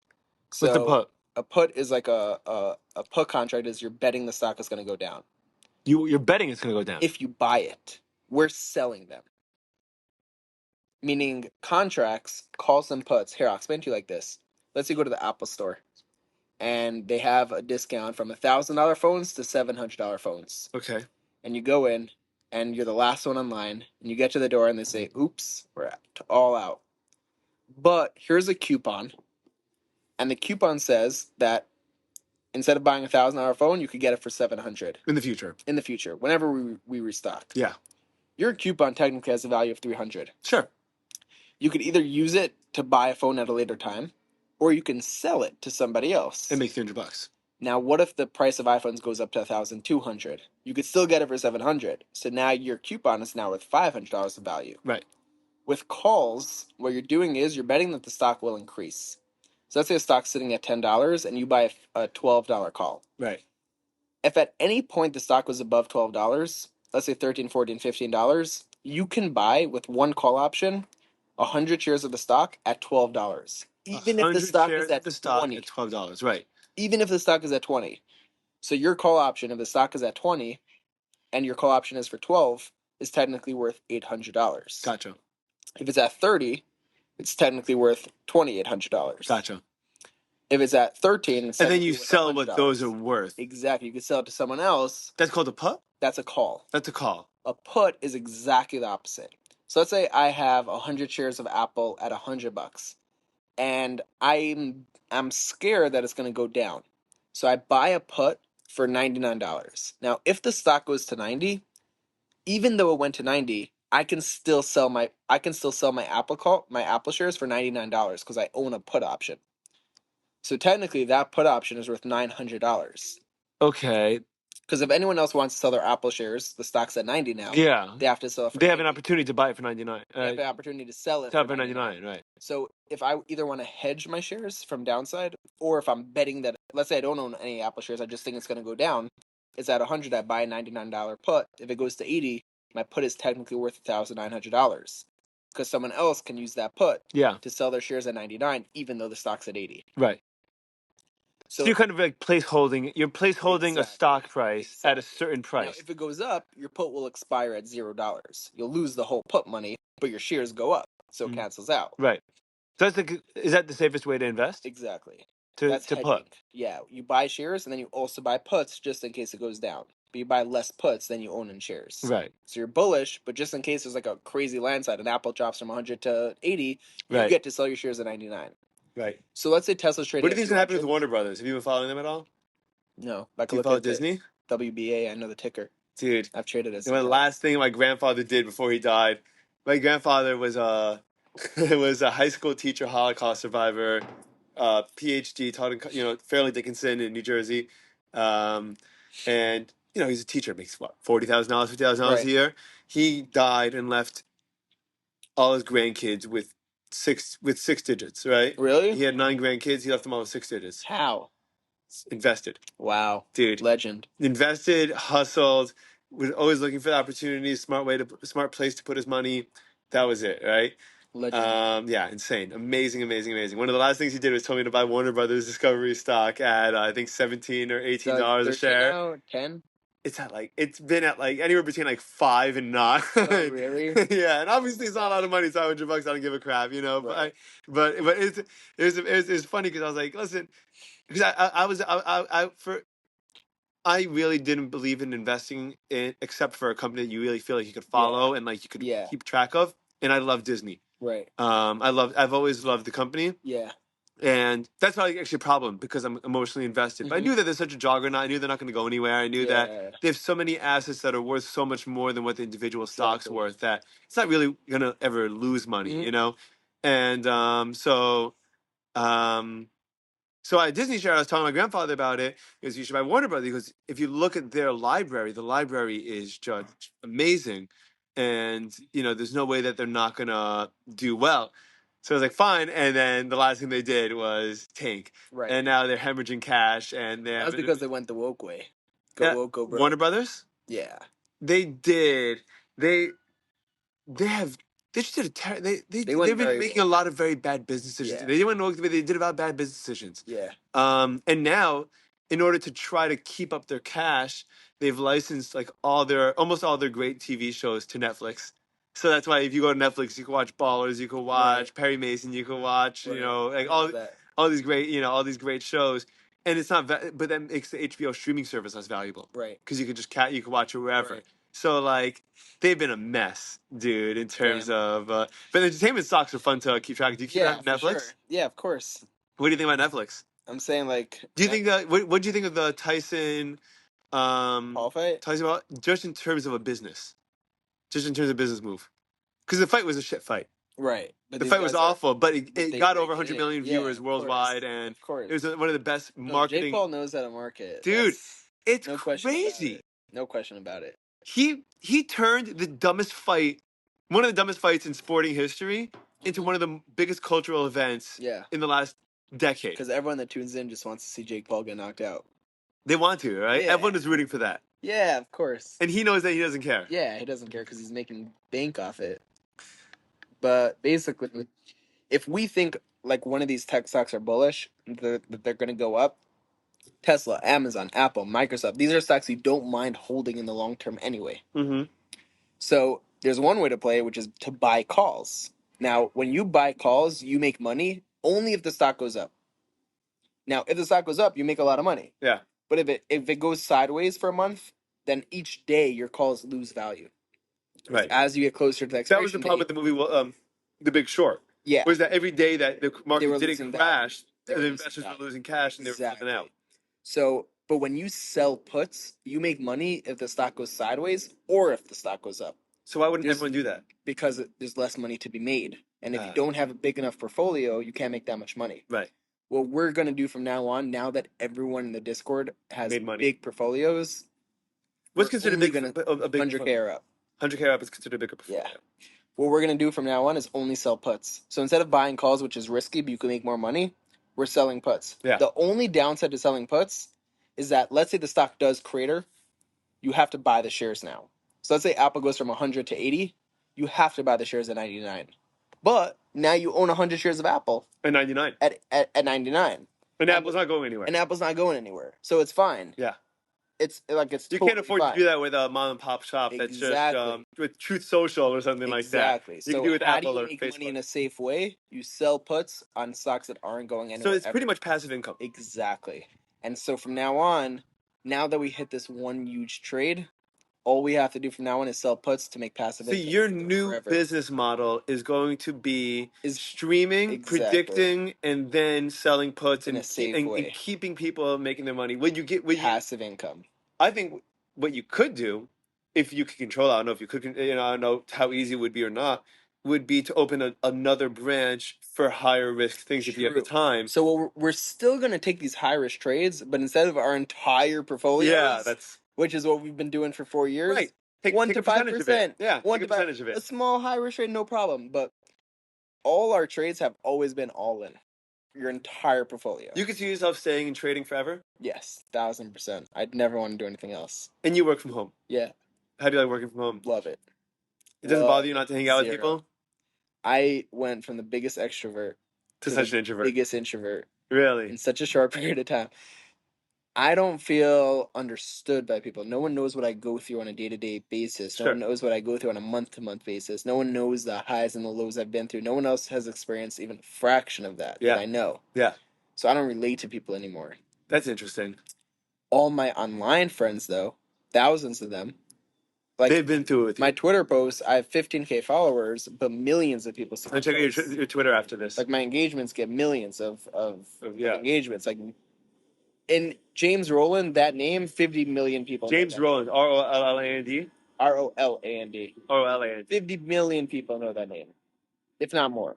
What's the So put? a put is like a put contract is you're betting the stock is going to go down. You're betting it's going to go down. If you buy it, we're selling them. Meaning contracts calls them puts. Here, I'll explain to you like this. Let's say you go to the Apple store and they have a discount from $1,000 phones to $700 phones. Okay. And you go in and you're the last one online and you get to the door and they say, oops, we're all out. But here's a coupon. And the coupon says that instead of buying $1,000 phone, you could get it for $700 In the future. in the future, whenever we restock. Yeah. Your coupon technically has a value of $300. Sure. You could either use it to buy a phone at a later time, or you can sell it to somebody else. And make $300. Now, what if the price of iPhones goes up to $1,200? You could still get it for $700. So now your coupon is now worth $500 of value. Right. With calls, what you're doing is you're betting that the stock will increase. So let's say a stock's sitting at $10 and you buy a $12 call. Right. If at any point the stock was above $12, let's say $13, $14, $15, you can buy with one call option 100 shares of the stock at $12. Even if the stock is at $12. Right. Even if the stock is at 20. So your call option, if the stock is at 20 and your call option is for 12, is technically worth $800. Gotcha. If it's at 30, it's technically worth $2,800. Gotcha. If it's at 13, it's And then you technically worth sell what $100. those are worth. Exactly. You could sell it to someone else. That's called a put? That's a call. That's a call. A put is exactly the opposite. So let's say I have 100 shares of Apple at $100, and I'm scared that it's going to go down. So I buy a put for $99. Now, if the stock goes to 90, even though it went to 90, I can still sell my Apple shares for $99 because I own a put option. So technically, that put option is worth $900. Okay. Because if anyone else wants to sell their Apple shares, the stock's at 90 now. Yeah. They have to sell it for They have an 90. opportunity to buy it for 99. They have an opportunity to sell it for for 99, right. So if I either want to hedge my shares from downside, or if I'm betting that, let's say I don't own any Apple shares, I just think it's going to go down, it's at 100, I buy a $99 put. If it goes to 80, my put is technically worth $1,900 because someone else can use that put Yeah. to sell their shares at 99, even though the stock's at 80. Right. So you're kind of like placeholding. You're placeholding a stock price at a certain Now, price. if it goes up, your put will expire at $0. You'll lose the whole put money, but your shares go up, so it cancels out. Right. So is that the safest way to invest? Exactly. To That's hedging. put. Yeah, you buy shares and then you also buy puts just in case it goes down. But you buy less puts than you own in shares. Right. So you're bullish, but just in case there's like a crazy landslide and Apple drops from 100 to 80, you Right. get to sell your shares at 99. Right. So let's say Tesla's trading. What do you at think's gonna happen with 200. Warner Brothers? Have you been following them at all? No, I Do can you look follow at Disney? WBA. I know the ticker. Dude, I've traded it. the last thing my grandfather did before he died. My grandfather was a was a high school teacher, Holocaust survivor, PhD, taught in Fairleigh Dickinson in New Jersey, and he's a teacher, makes what $40,000, $50,000 a year. He died and left all his grandkids with six digits. Right? Really? He had 9 grandkids. He left them all with 6 digits. How? Invested. Wow, Dude. Legend. Invested, hustled, was always looking for the opportunity, smart place to put his money. That was it, right? Legend. Yeah, insane, amazing. One of the last things he did was tell me to buy Warner Brothers Discovery stock at I think $17 or $18 a share. Now 10. It's been at like anywhere between like 5 and 9. Oh, really? Yeah, and obviously it's not a lot of money. It's $500. I don't give a crap, Right. But it's funny because I was like, listen, because I really didn't believe in investing in except for a company that you really feel like you could follow and like you could keep track of. And I love Disney. Right. I've always loved the company. Yeah. And that's not actually a problem because I'm emotionally invested. But I knew that they're such a juggernaut. I knew they're not going to go anywhere. I knew that they have so many assets that are worth so much more than what the individual stock's worth that it's not really going to ever lose money, And so at Disney Share, I was telling my grandfather about it. Because you should buy Warner Brothers. Because if you look at their library, the library is just amazing, and there's no way that they're not gonna do well. So I was like, fine. And then the last thing they did was tank, Right. and now they're hemorrhaging cash. And That's because they went the woke way. Go woke, go broke. Warner Brothers. Yeah. They did. They have. They just did they've been making a lot of very bad business decisions. Yeah. They didn't know they did about bad business decisions. Yeah. And now, in order to try to keep up their cash, they've licensed like almost all their great TV shows to Netflix. So that's why if you go to Netflix, you can watch Ballers, you can watch Perry Mason, you can watch like all these great shows. And it's not, but that makes the HBO streaming service less valuable, Right? Because you can you can watch it wherever. Right. So like they've been a mess, dude, in terms of. But entertainment stocks are fun to keep track of. Do you keep track of Netflix? Sure. Yeah, of course. What do you think about Netflix? I'm saying like. Do you think that? What do you think of the Tyson? Paul fight? Tyson, just in terms of a business, just in terms of business move, because the fight was a shit fight. Right. But the fight was awful, but it got over 100 million viewers worldwide, and it was one of the best marketing. Jake Paul knows how to market, dude. It's no crazy. No question about it. He turned the dumbest fight, one of the dumbest fights in sporting history, into one of the biggest cultural events in the last decade. Because everyone that tunes in just wants to see Jake Paul get knocked out. They want to, right? Yeah. Everyone is rooting for that. Yeah, of course. And he knows that he doesn't care. Yeah, he doesn't care because he's making bank off it. But basically, if we think like one of these tech stocks are bullish, that they're going to go up, Tesla, Amazon, Apple, Microsoft, these are stocks you don't mind holding in the long term anyway. Mm-hmm. So there's one way to play, which is to buy calls. Now, when you buy calls, you make money only if the stock goes up. Now, if the stock goes up, you make a lot of money. Yeah. But if it goes sideways for a month, then each day your calls lose value. Right. As you get closer to the expiration that was the problem with the movie, The Big Short. Yeah. Was that every day that the market didn't crash, the investors were losing cash and they were flipping out. So, but when you sell puts, you make money if the stock goes sideways or if the stock goes up. So why wouldn't everyone do that? Because there's less money to be made. And if you don't have a big enough portfolio, you can't make that much money. Right. What we're going to do from now on, now that everyone in the Discord has big portfolios, what's considered a big 100K or up. 100K up is considered a bigger portfolio. Yeah. What we're going to do from now on is only sell puts. So instead of buying calls, which is risky, but you can make more money, we're selling puts. Yeah. The only downside to selling puts is that, let's say the stock does crater, you have to buy the shares now. So let's say Apple goes from 100 to 80, you have to buy the shares at 99. But now you own 100 shares of Apple. At 99. At 99. And Apple's not going anywhere. And Apple's not going anywhere, so it's fine. Yeah. It's like it's You totally can't afford fine. to do that with a mom and pop shop that's Exactly. just with Truth Social or something like that. Exactly. You So can do it with how Apple do or you make money Facebook. in a safe way? You sell puts on stocks that aren't going anywhere. So it's ever. pretty much passive income. Exactly. And so from now on, now that we hit this one huge trade, all we have to do from now on is sell puts to make passive So income. your new forever. business model is going to be Is streaming, exactly. predicting, and then selling puts In and, a safe and way. keeping people making their money. Passive income. I think what you could do, if you could control it, I don't know if you could, I don't know how easy it would be or not, would be to open another branch for higher risk things if you have the time. So we're still going to take these high risk trades, but instead of our entire portfolio, which is what we've been doing for 4 years, right. Take 1 a to percentage of it. 5%. Yeah, One take a to percentage of it. A small high risk trade, no problem. But all our trades have always been all in. Your entire portfolio. You could see yourself staying and trading forever? Yes, 1,000%. I'd never want to do anything else. And you work from home? Yeah. How do you like working from home? Love it. It doesn't bother you not to hang out with people? I went from the biggest extrovert to such an introvert. Biggest introvert. Really? In such a short period of time. I don't feel understood by people. No one knows what I go through on a day-to-day basis. No one knows what I go through on a month-to-month basis. No one knows the highs and the lows I've been through. No one else has experienced even a fraction of that I know. Yeah. So I don't relate to people anymore. That's interesting. All my online friends, though, thousands of them, like they've been through it with you. My Twitter posts, I have 15K followers, but millions of people see. I'll check out your Twitter after this. Like my engagements get millions of engagements. Like in James Roland, that name, 50 million people. James Roland, Roland. Roland. Roland. 50 million people know that name, if not more.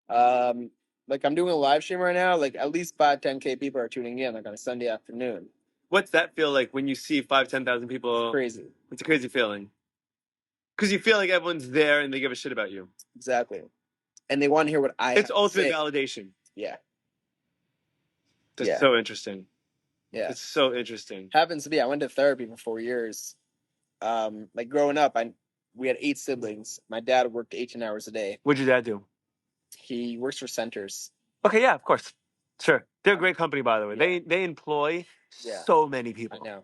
Like I'm doing a live stream right now. Like at least 5-10K people are tuning in, like on a Sunday afternoon. What's that feel like when you see 5,000-10,000 people? It's crazy. It's a crazy feeling. Because you feel like everyone's there and they give a shit about you. Exactly. And they want to hear what I have to say. It's ultimate validation. Yeah. That's so interesting. Yeah. It's so interesting. Happens to be, I went to therapy for 4 years. Like growing up, we had 8 siblings. My dad worked 18 hours a day. What'd your dad do? He works for Centers. Okay, yeah, of course. Sure. They're a great company, by the way. Yeah. They employ so many people. I know.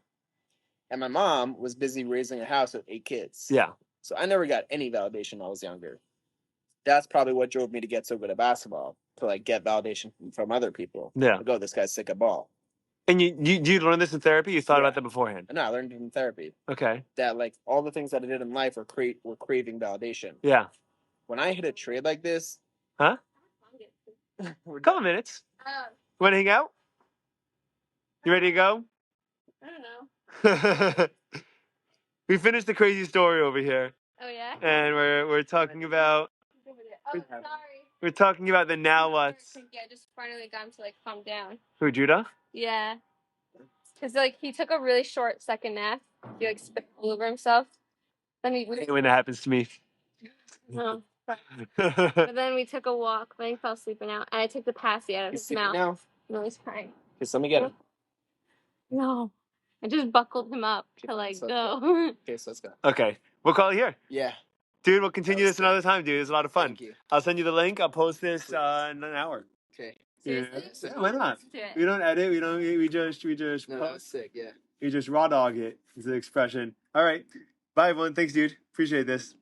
And my mom was busy raising a house with 8 kids. Yeah. So I never got any validation when I was younger. That's probably what drove me to get so good at basketball, to like get validation from other people. Yeah. Like, oh, this guy's sick at ball. And you learn this in therapy? You thought about that beforehand? No, I learned it in therapy. Okay. That like all the things that I did in life were craving validation. Yeah. When I hit a trade like this. Huh? A couple minutes. You want to hang out? You ready to go? I don't know. We finished the crazy story over here. Oh yeah. And we're talking about. Oh, sorry. We're talking about the now what's. Yeah, just finally got him to like calm down. Who, Judah? Yeah. Cause like he took a really short second nap. He like spit all over himself. Then when that happens to me. No. But then we took a walk. Then he fell asleep now. And I took the passy out of his mouth. Now? No, he's crying. Just let me get him. No. I just buckled him up to like go. Okay, so let's go. Okay. We'll call it here. Yeah. Dude, we'll continue this another time, dude. It's a lot of fun. Thank you. I'll send you the link. I'll post this in an hour. Okay. Yeah. Why not? We don't edit. We just No, that was sick, yeah. We just raw dog it is the expression. All right. Bye everyone. Thanks, dude. Appreciate this.